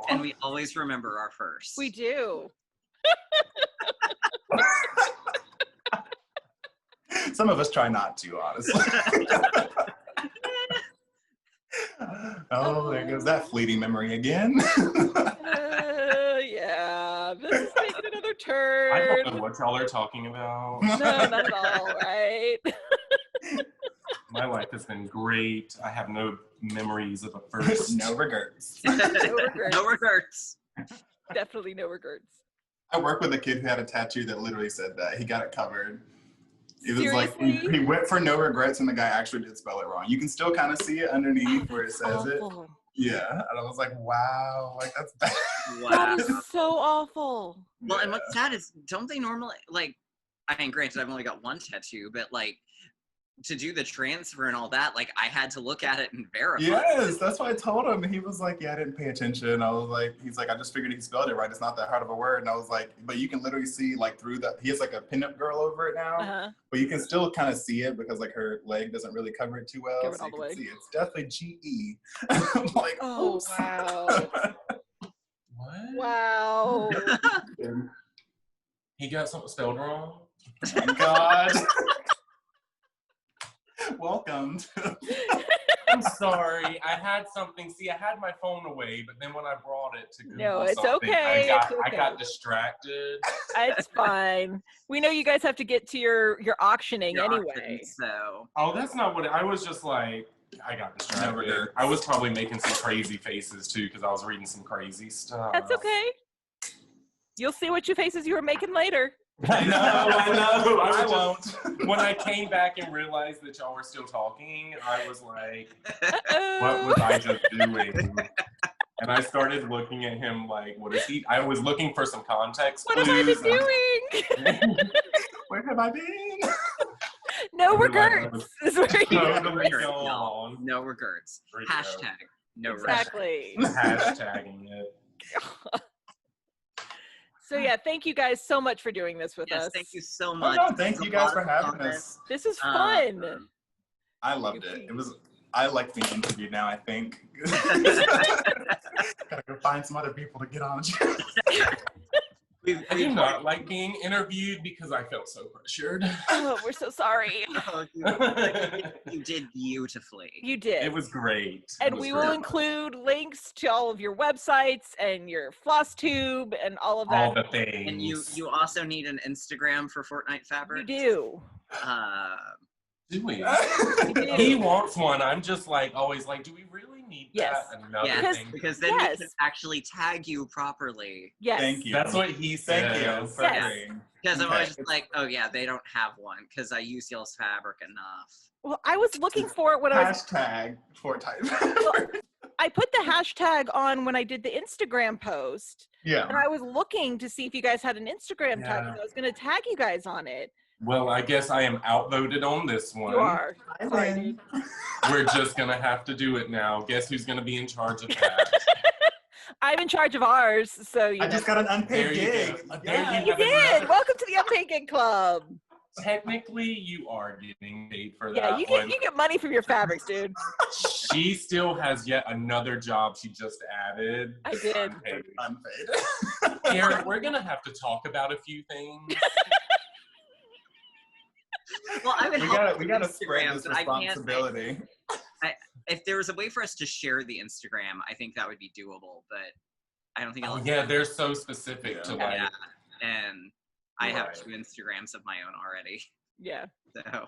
And we always remember our first. We do. Some of us try not to, honestly. Oh, there goes that fleeting memory again. Yeah, this is taking another I turn. don't know what y'all are talking about. No, not at all, right? My life has been great. I have no memories of a first. No regrets. No regrets. No regrets. Definitely no regrets. I work with a kid who had a tattoo that literally said that. He got it covered. It was like, Seriously? he went for no regrets and the guy actually did spell it wrong. You can still kind of see it underneath where it says it. Awful. Yeah. And I was like, wow, like that's bad. Wow. That is so awful. Well, and what's sad is, don't they normally, like, I mean, granted, I've only got one tattoo, but, like, to do the transfer and all that, like, I had to look at it and verify. Yes, that's what I told him. He was like, yeah, I didn't pay attention. I was like, he's like, I just figured he spelled it right. It's not that hard of a word. And I was like, but you can literally see like through the, he has like a pinup girl over it now, but you can still kind of see it because like her leg doesn't really cover it too well. Cover it So all you the can way. see it's definitely GE. I'm like, Oh, oops. wow. What? Wow. He got something spelled wrong? Thank God. Welcome. I'm sorry. I had something. See, I had my phone away, but then when I brought it to Google No, it's something, okay, I it's okay. got distracted. It's fine. We know you guys have to get to your auctioning Your anyway. option, so. Oh, that's not what I was just like. I got distracted. Never. I was probably making some crazy faces too because I was reading some crazy stuff. That's okay. You'll see what faces you were making later. I know. I was won't. just- when I came back and realized that y'all were still talking, I was like, Uh-oh. what was I just doing? And I started looking at him like, what is he? I was looking for some context What have I clues. been doing? Where have I been? No I realized I regrets. was Is where you totally regrets, going y'all. on. No regrets. There you go. Hashtag no regrets. Exactly. Hashtagging it. So yeah, thank you guys so much for doing this with Yes, us. thank you so Oh, much. no, thank It was you a guys lot for of having fun. us. This is fun. I loved it. It was. I like being interviewed now. I think. Gotta go find some other people to get on. I do not like being interviewed because I felt so pressured. Oh, we're so sorry. Oh, you did beautifully. You did. It was great. And It was we will great. include links to all of your websites and your floss tube and all of that. all the things. And you also need an Instagram for Fortnight You Fabrics. do. Do we? You do. He wants one. I'm just like always like, do we really need Yes. that? Another Yes, thing. because then Yes. we can actually tag you properly. Yes. Thank you. That's what he said. Thank you for Yes. agreeing. Because I'm Okay. always just like, oh yeah, they don't have one because I use y'all's fabric enough. Well, I was looking for it when I was. Hashtag Fortnight. I put the hashtag on when I did the Instagram post, and Yeah. I was looking to see if you guys had an Instagram tag. Yeah. So I was going to tag you guys on it. Well, I guess I am outvoted on this one. You are. I Sorry, win. dude. We're just gonna have to do it now. Guess who's gonna be in charge of that? I'm in charge of ours, so you I know. just got an unpaid There you gig. go. There Yeah. You did. Welcome to the Unpaid Gig Club. Technically, you are getting paid for Yeah, that you one. get money from your fabrics, dude. She still has yet another job she just added. I did. Unpaid. Unpaid. Garrett, we're gonna have to talk about a few things. Well, I would we help gotta with spread Instagram, this but I can't. responsibility. If there was a way for us to share the Instagram, I think that would be doable. But I don't think. Oh I'll yeah, they're so specific to like. Yeah, and I have Right. 2 Instagrams of my own already. Yeah, So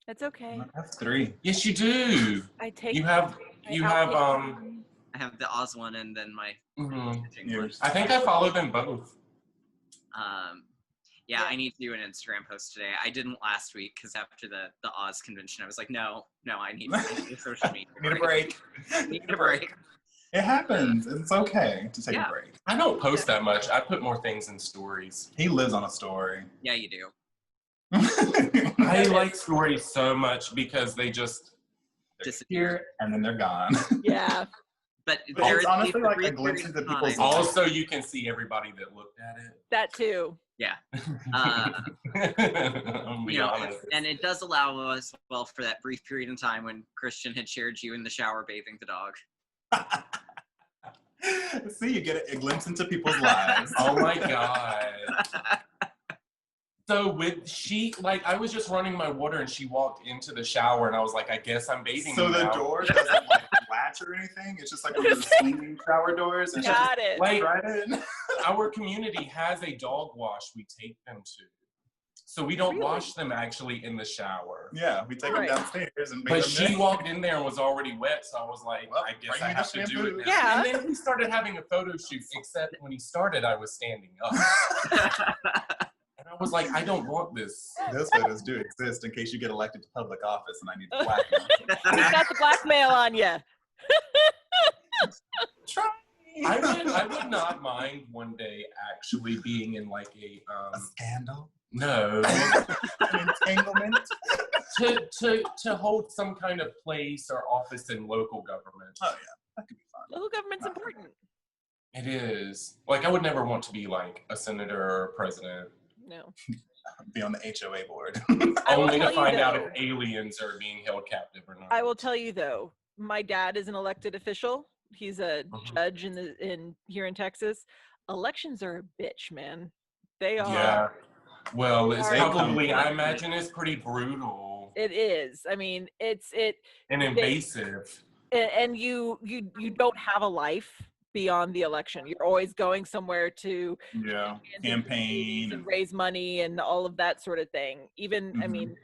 that's okay. That's 3. Yes, you do. I take. You have. I You have. outpay- I have the Oz one and then my. Mhm. Yours. I think I follow them both. Yeah, I need to do an Instagram post today. I didn't last week because after the Oz convention, I was like, no, I need a social media Need a break. Need a break. It happens. It's okay to take a break. I don't post that much. I put more things in stories. He lives on a story. Yeah, you do. I like stories so much because they just Disappear. And then they're gone. Yeah. But It's honestly like a glimpse into people's lives. Also, you can see everybody that looked at it. That too. Yeah. I'm be honest. And it does allow us, well, for that brief period in time when Christian had shared you in the shower bathing the dog. See, you get a glimpse into people's lives. Oh my God. So I was just running my water and she walked into the shower and I was like, I guess I'm bathing. So the now. door doesn't like latch or anything? It's just like one of those swinging shower doors? And Got it. Like, right in? Our community has a dog wash we take them to. So we don't wash them actually in the shower. Yeah, we take them downstairs and But she walked in there and was already wet, so I was like, well, I guess I have to do it now. Yeah. And then we started having a photo shoot, except when he started, I was standing up. And I was like, I don't want this. Those photos do exist in case you get elected to public office and I need to black them. You got the blackmail on you. Try. I would not mind one day actually being in like a scandal? No. An entanglement? to hold some kind of place or office in local government. Oh yeah, that could be fun. Local government's important. It is. Like I would never want to be like a senator or a president. No. Be on the HOA board. Only to find out if aliens are being held captive or not. I will tell you though, my dad is an elected official. He's a judge here in Texas. Elections are a bitch, man. They are. Yeah. Well, it's probably, I come imagine it's pretty brutal. It is. I mean, and invasive. And you don't have a life beyond the election. You're always going somewhere to campaign and raise money and all of that sort of thing. Even I mean,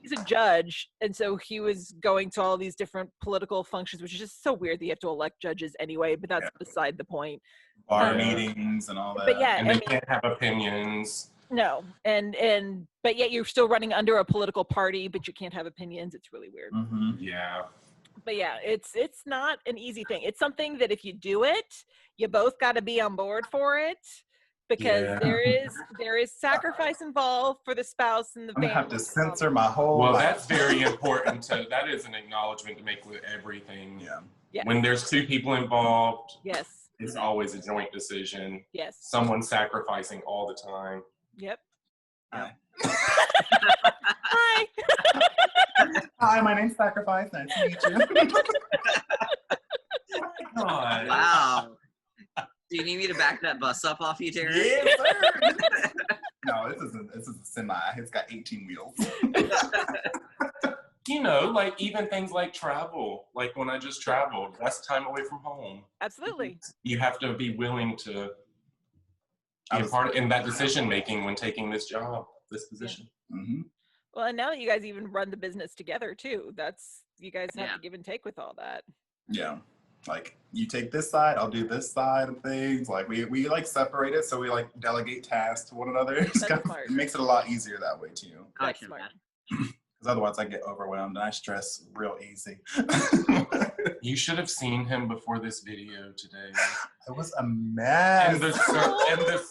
he's a judge, and so he was going to all these different political functions, which is just so weird that you have to elect judges anyway, but that's beside the point. Bar meetings and all that. But yeah, and they can't have opinions. No, but yet you're still running under a political party, but you can't have opinions. It's really weird. Yeah. But yeah, it's not an easy thing. It's something that if you do it, you both got to be on board for it, because there is sacrifice involved for the spouse and the family. I'm gonna have to censor my whole Well, life. that's very important. That is an acknowledgement to make with everything. Yeah. Yes. When there's two people involved, Yes. it's always a joint decision. Yes. Someone sacrificing all the time. Yep. Hi. Hi. Hi, my name's Sacrifice. Nice to meet you. Oh my God. Wow. Do you need me to back that bus up off you, Derek? Yes, sir. No, this is a semi. It's got 18 wheels. You know, like even things like travel. Like when I just traveled, that's time away from home. Absolutely. You have to be willing to be a part in that decision making when taking this job, this position. Well, and now that you guys even run the business together too, you guys have to give and take with all that. Yeah. Like you take this side, I'll do this side of things. Like we like separate it, so we like delegate tasks to one another. It makes it a lot easier that way too. That's smart. Because otherwise I get overwhelmed and I stress real easy. You should have seen him before this video today. It was a mess. And the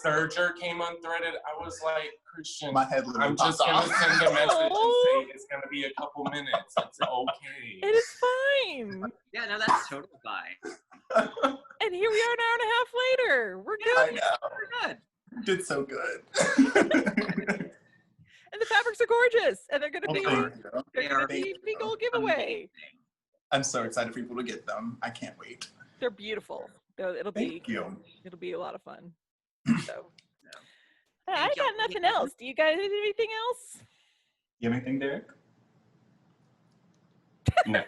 surger came unthreaded. I was like, Christian, my head I'm just going to send a message and say it's going to be a couple minutes. It's okay. It is fine. Yeah, no, that's totally fine. And here we are an hour and a half later. We're good. I know. We're good. You did so good. And the fabrics are gorgeous. And they're going to be big old giveaway. I'm so excited for people to get them. I can't wait. They're beautiful. It'll be a lot of fun. So I got nothing else. Do you guys have anything else? You have anything, Derek? No.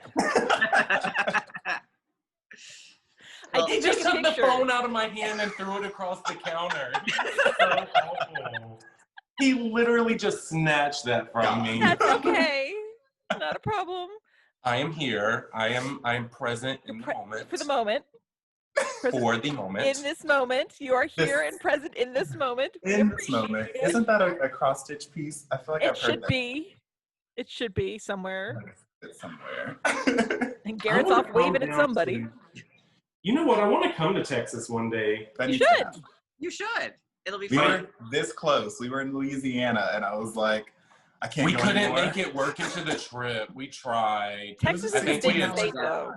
I just took the phone out of my hand and threw it across the counter. So awful. He literally just snatched that from me. That's okay. Not a problem. I am here. I am present in the moment. For the moment. For the moment. In this moment. You are here and present in this moment. In this moment. Isn't that a cross-stitch piece? I feel like I've heard that. It should be somewhere. It's somewhere. And Garrett's off waving at somebody. You know what? I want to come to Texas one day. You should. You should. It'll be We fun. were this close. We were in Louisiana, and I was like, I can't. We go couldn't anymore. make it work into the trip. We tried. Texas I is a think we big had state, though.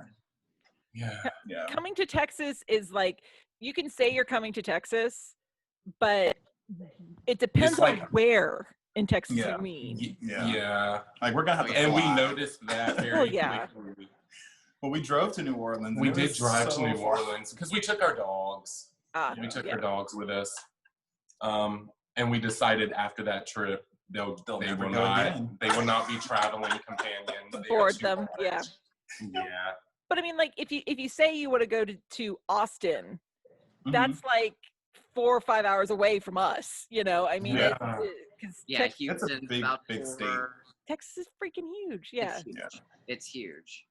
Yeah. Yeah. Coming to Texas is like, you can say you're coming to Texas, but it depends on where in Texas you mean. Yeah. Like, we're going to have to And fly. we noticed that very quickly. Well, we drove to New Orleans. We did drive to New Orleans because we took our dogs. We took our dogs with us. And we decided after that trip, they will not be traveling companions. Board them, Yeah. But I mean, like, if you say you want to go to Austin, that's like 4 or 5 hours away from us. You know, I mean, Houston's about big state. Texas is freaking huge. Yeah. It's huge.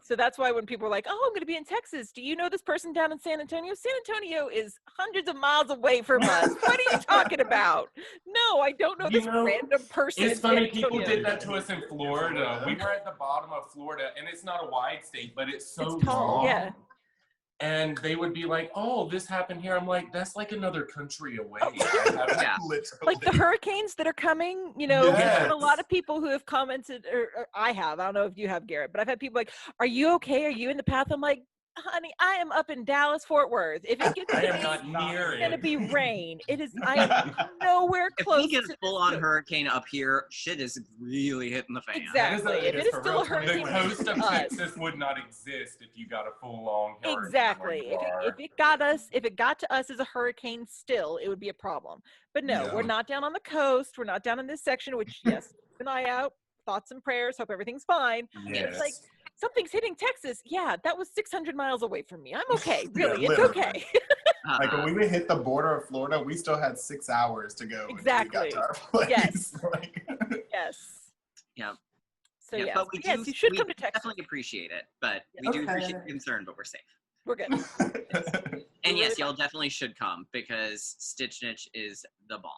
So that's why when people are like, "Oh, I'm going to be in Texas. Do you know this person down in San Antonio?" San Antonio is hundreds of miles away from us. What are you talking about? No, I don't know this random person. It's funny, people did that to us in Florida. We were at the bottom of Florida, and it's not a wide state, but it's so tall. long. Yeah. And they would be like, "Oh, this happened here." I'm like, "That's like another country away." Like the hurricanes that are coming, you know, there's been a lot of people who have commented, or I don't know if you have, Garrett, but I've had people like, "Are you okay? Are you in the path?" I'm like, honey, I am up in Dallas, Fort Worth. If it gets it's going to be rain. I am nowhere close. If we get a full-on hurricane up here, shit is really hitting the fan. Exactly. If it is still a hurricane, the coast of Texas would not exist if you got a full-on hurricane. Exactly. If it got to us as a hurricane, still it would be a problem. But no, we're not down on the coast. We're not down in this section. Which yes, keep an eye out. Thoughts and prayers. Hope everything's fine. Yes. It's like, something's hitting Texas. Yeah, that was 600 miles away from me. I'm okay. Really, it's okay. Like when we would hit the border of Florida, we still had 6 hours to go. Exactly. We got to our place. Yes. Yes. Yeah. So yes, but yes, you should come to Texas. Definitely appreciate it, but we do appreciate the concern, but we're safe. We're good. And yes, y'all definitely should come because Stitch Niche is the bomb.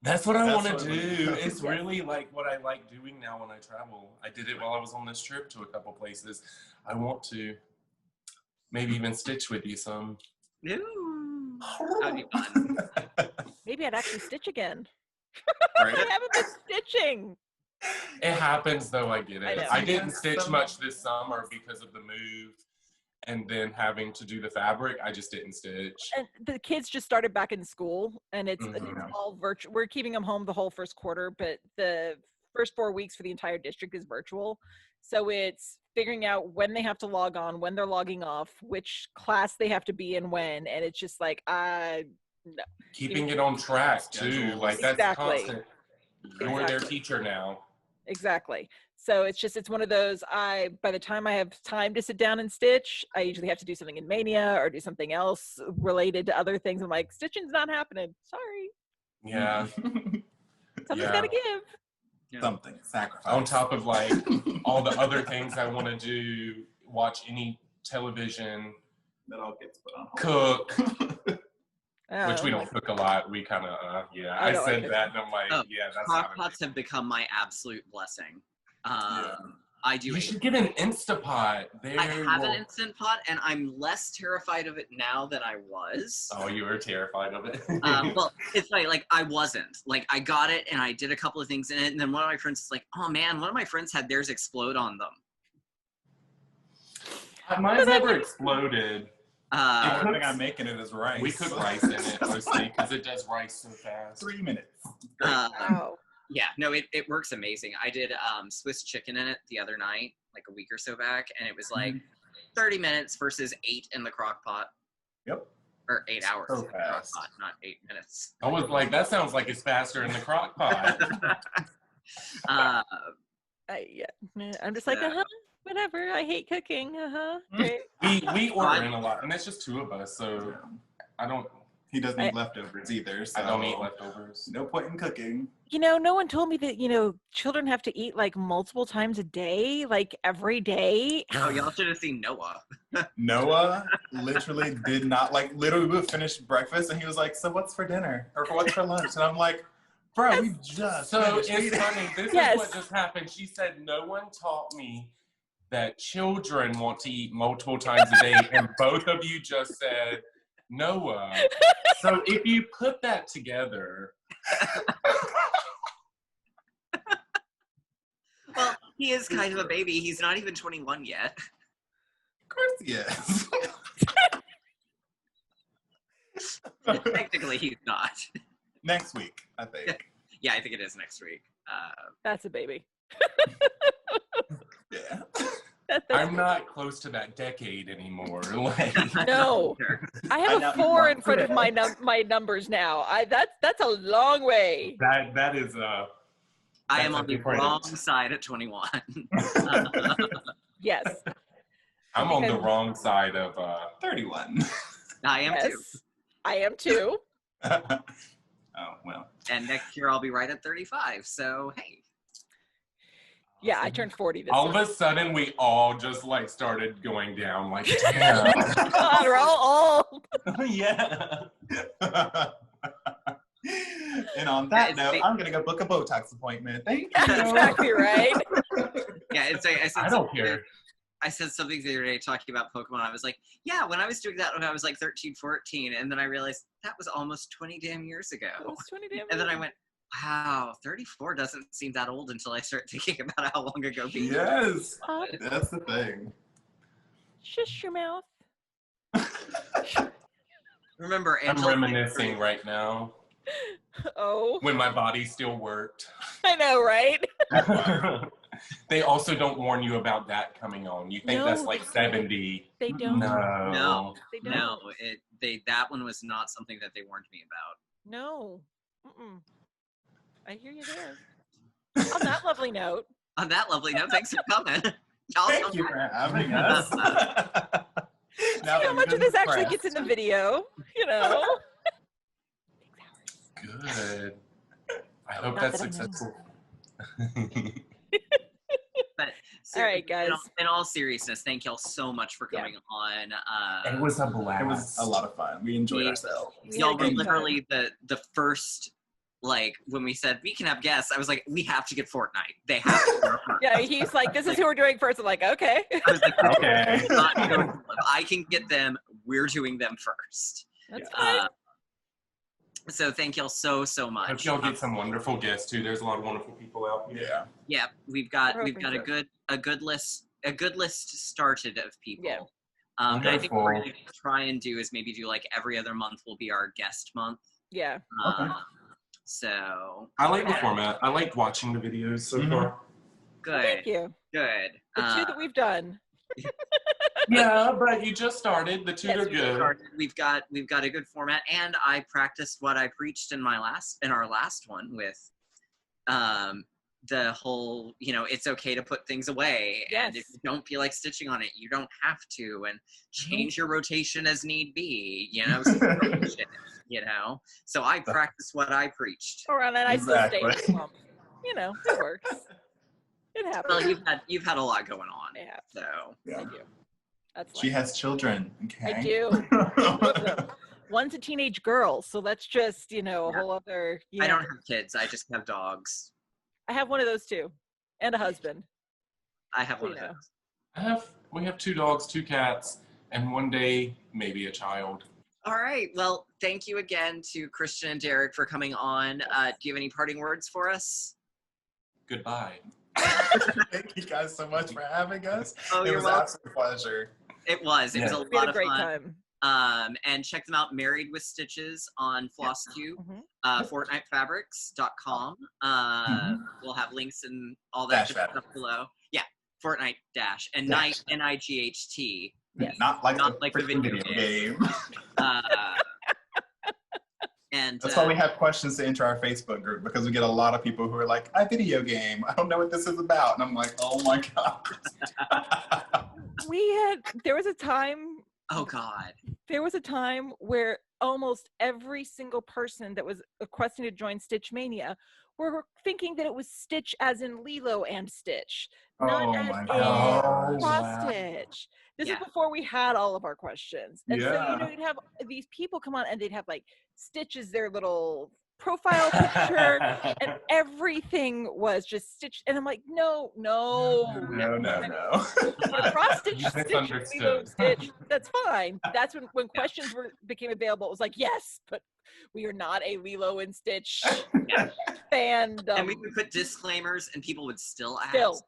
That's what I want to do. It's really like what I like doing now when I travel. I did it while I was on this trip to a couple places. I want to maybe even stitch with you some. Ooh, that'd be fun. Maybe I'd actually stitch again. Right. I haven't been stitching. It happens though, I get it. I didn't stitch Some- much this summer because of the move and then having to do the fabric. I just didn't stitch. And the kids just started back in school, and it's all virtual. We're keeping them home the whole first quarter, but the first 4 weeks for the entire district is virtual. So it's figuring out when they have to log on, when they're logging off, which class they have to be in when, and it's just like, no. Keeping it on track too. Like that's constant. You're their teacher now. Exactly. So it's one of those, by the time I have time to sit down and stitch, I usually have to do something in Mania or do something else related to other things. I'm like, stitching's not happening. Sorry. Yeah. Something's got to give. Yeah. Something. Sacrifice. On top of like all the other things I want to do, watch any television, That all gets put on cook, Oh, which we don't cook a lot. We kind of, I said that and I'm like, that's crock pots have become my absolute blessing. I do. You should get an Instapot. I have an Instant Pot, and I'm less terrified of it now than I was. Oh, you were terrified of it? Well, it's like I wasn't. Like, I got it, and I did a couple of things in it, and then one of my friends was like, oh, man, one of my friends had theirs explode on them. Mine's never exploded. I don't think I'm making it as rice. We cook rice in it, mostly, because it does rice so fast. 3 minutes. Wow. Yeah, no, it works amazing. I did Swiss chicken in it the other night, like a week or so back, and it was like 30 minutes versus 8 in the crock pot. Yep. Or 8 hours So in the crock fast. pot, not 8 minutes. I was like, that sounds like it's faster in the crock pot. I'm just like, whatever. I hate cooking. Great. We order in a lot, and it's just 2 of us, so I don't. He doesn't eat leftovers either. So I don't eat leftovers. No point in cooking. You know, no one told me that, children have to eat like multiple times a day, like every day. Oh, y'all should have seen Noah. Noah literally did not, literally we would finish breakfast and he was like, so what's for dinner? Or what's for lunch? And I'm like, bro, we just So finished it's eating." funny. This is what just happened. She said, no one taught me that children want to eat multiple times a day, and both of you just said Noah. So if you put that together. Well, he is kind of a baby. He's not even 21 yet. Of course he is. Technically, he's not. Next week, I think. Yeah, I think it is next week. That's a baby. Yeah. I'm not close to that decade anymore. Like, No, I have a 4 in front of my numbers now. That's a long way. that is I am on the wrong side at 21. Yes. I'm on the wrong side of 31. I am too. I am too. Oh, well. And next year I'll be right at 35. So, hey. Yeah, I turned 40 this all year. of a sudden we all just like started going down like, damn. God, we're all old. Yeah. And on that note, I'm going to go book a Botox appointment. Thank you. Exactly right. Yeah, it's like, I don't care. I said something the other day talking about Pokemon. I was like, yeah, when I was doing that when I was like 13, 14, and then I realized that was almost 20 damn years ago. It was 20 damn And then I years. went, wow, 34 doesn't seem that old until I start thinking about how long ago people Yes. Oh, That's the thing. shush your mouth. Remember, I'm Angela, reminiscing right now Oh, when my body still worked. I know, right? They also don't warn you about that coming on. You think No, that's like they don't. 70. They don't. No. They don't. No, that one was not something that they warned me about. No. Mm-mm. I hear you there. On that lovely note. On that lovely note, thanks for coming. Y'all Thank you for having us. Now See how much of this actually gets in the video, you know? Good. I hope Not that's that I know. successful. But All right, guys. In all seriousness, thank y'all so much for coming on. It was a blast. It was a lot of fun. We enjoyed ourselves. Y'all were had a good time. literally the first, like, when we said we can have guests, I was like, we have to get Fortnite. They have to be our first. Yeah, he's like, this is who we're doing first. I'm like, okay. I was like, Okay. if I can get them, we're doing them first. That's fine. So thank y'all so much. Hope y'all get some wonderful guests too. There's a lot of wonderful people out here. Yeah. Yeah, we've got We're a hoping good list started of people. Yeah. And I think what we're Wonderful. gonna try and do is maybe do like every other month will be our guest month. Yeah. Okay. So I like the format. I like watching the videos so far. good. Thank you. Good. The two that we've done. Yeah, but you just started. The two Yes, are we good. We've got a good format, and I practiced what I preached in our last one with the whole, it's okay to put things away. And if Yes. you don't feel like stitching on it, you don't have to, and change your rotation as need be, So I practiced what I preached. Or on a nice little Exactly. stage slump. You know, it works. It happens. Well, you've had a lot going on. It happens. So Yeah. I do. That's She life. has children. Okay. I do. One's a teenage girl, so that's just, a whole other. I don't have kids. I just have dogs. I have one of those too, and a husband. I have one of You know. those. We have 2 dogs, 2 cats, and one day maybe a child. All right. Well, thank you again to Christian and Derek for coming on. Do you have any parting words for us? Goodbye. Thank you guys so much for having us. Oh, It you're was welcome. an absolute pleasure. It was. It was Yeah. a We had lot a of great fun. time. And check them out. Married with Stitches on FlossTube. Mhm. FortniteFabrics.com. We'll have links and all Dash that good stuff Fabrics. below. Yeah. Fortnite dash and Dash. night NIGHT. Yes. Not like Not the like the freaking video game. And That's why we have questions to enter our Facebook group, because we get a lot of people who are like, I video game. I don't know what this is about. And I'm like, oh my God. There was a time oh God. where almost every single person that was requesting to join Stitch Mania were thinking that it was Stitch as in Lilo and Stitch, not Oh as my in gosh. cross Wow. stitch. This Yeah. is before we had all of our questions. And so, Yeah. you'd have these people come on and they'd have like Stitch as their little profile picture, and everything was just stitched. And I'm like, no. Cross stitch, Misunderstood. stitch. That's fine. That's when questions became available. It was like, yes, but we are not a Lilo and Stitch fandom. And we would put disclaimers, and people would still ask.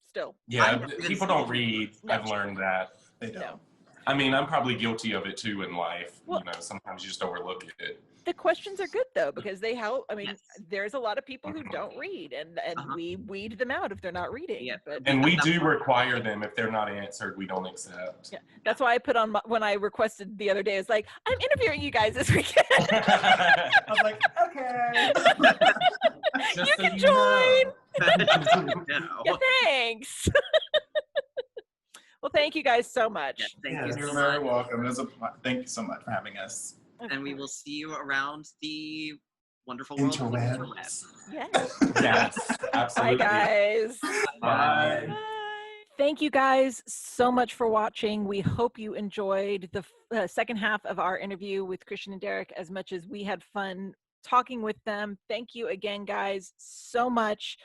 Still. Yeah, people don't read. I've learned that. They don't. No. I mean, I'm probably guilty of it too in life. Well, sometimes you just overlook it. The questions are good though, because they help. I mean, there's a lot of people who don't read, and we weed them out if they're not reading. Yeah. And we do require them. If they're not answered, we don't accept. Yeah, that's why I put on when I requested the other day. It's like, I'm interviewing you guys this weekend. I was like, okay. You can join. No. Yeah, thanks. Well, thank you guys so much. Yeah, thank you You're so very much. welcome. Thank you so much for having us. And we will see you around the wonderful world of the Interwebs. interweb. Yes. Yes, absolutely. Bye, guys. Bye. Bye. Thank you guys so much for watching. We hope you enjoyed the second half of our interview with Christian and Derek as much as we had fun talking with them. Thank you again, guys, so much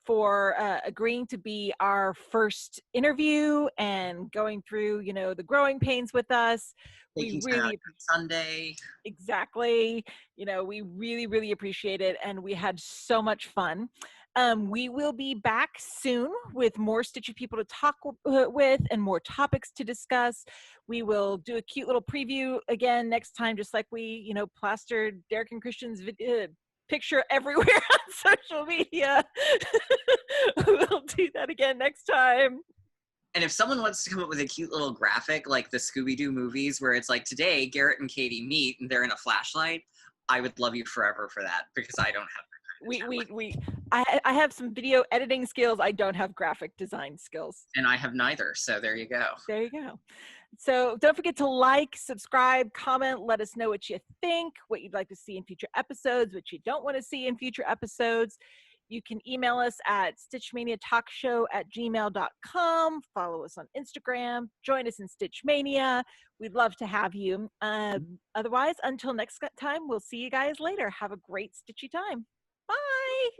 for agreeing to be our first interview and going through, the growing pains with us. Taking time out Sunday. Exactly. We really, really appreciate it. And we had so much fun. We will be back soon with more Stitchy people to talk with and more topics to discuss. We will do a cute little preview again next time, just like we, plastered Derek and Christian's picture everywhere on social media. We'll do that again next time. And if someone wants to come up with a cute little graphic like the Scooby-Doo movies where it's like, today Garrett and Katy meet and they're in a flashlight, I would love you forever for that, because I don't have I have some video editing skills. I don't have graphic design skills. and I have neither, so there you go. There you go. So don't forget to like, subscribe, comment, let us know what you think, what you'd like to see in future episodes, what you don't want to see in future episodes. You can email us at stitchmaniatalkshow@gmail.com. Follow us on Instagram. Join us in Stitch Mania. We'd love to have you. Otherwise, until next time, we'll see you guys later. Have a great Stitchy time. Bye.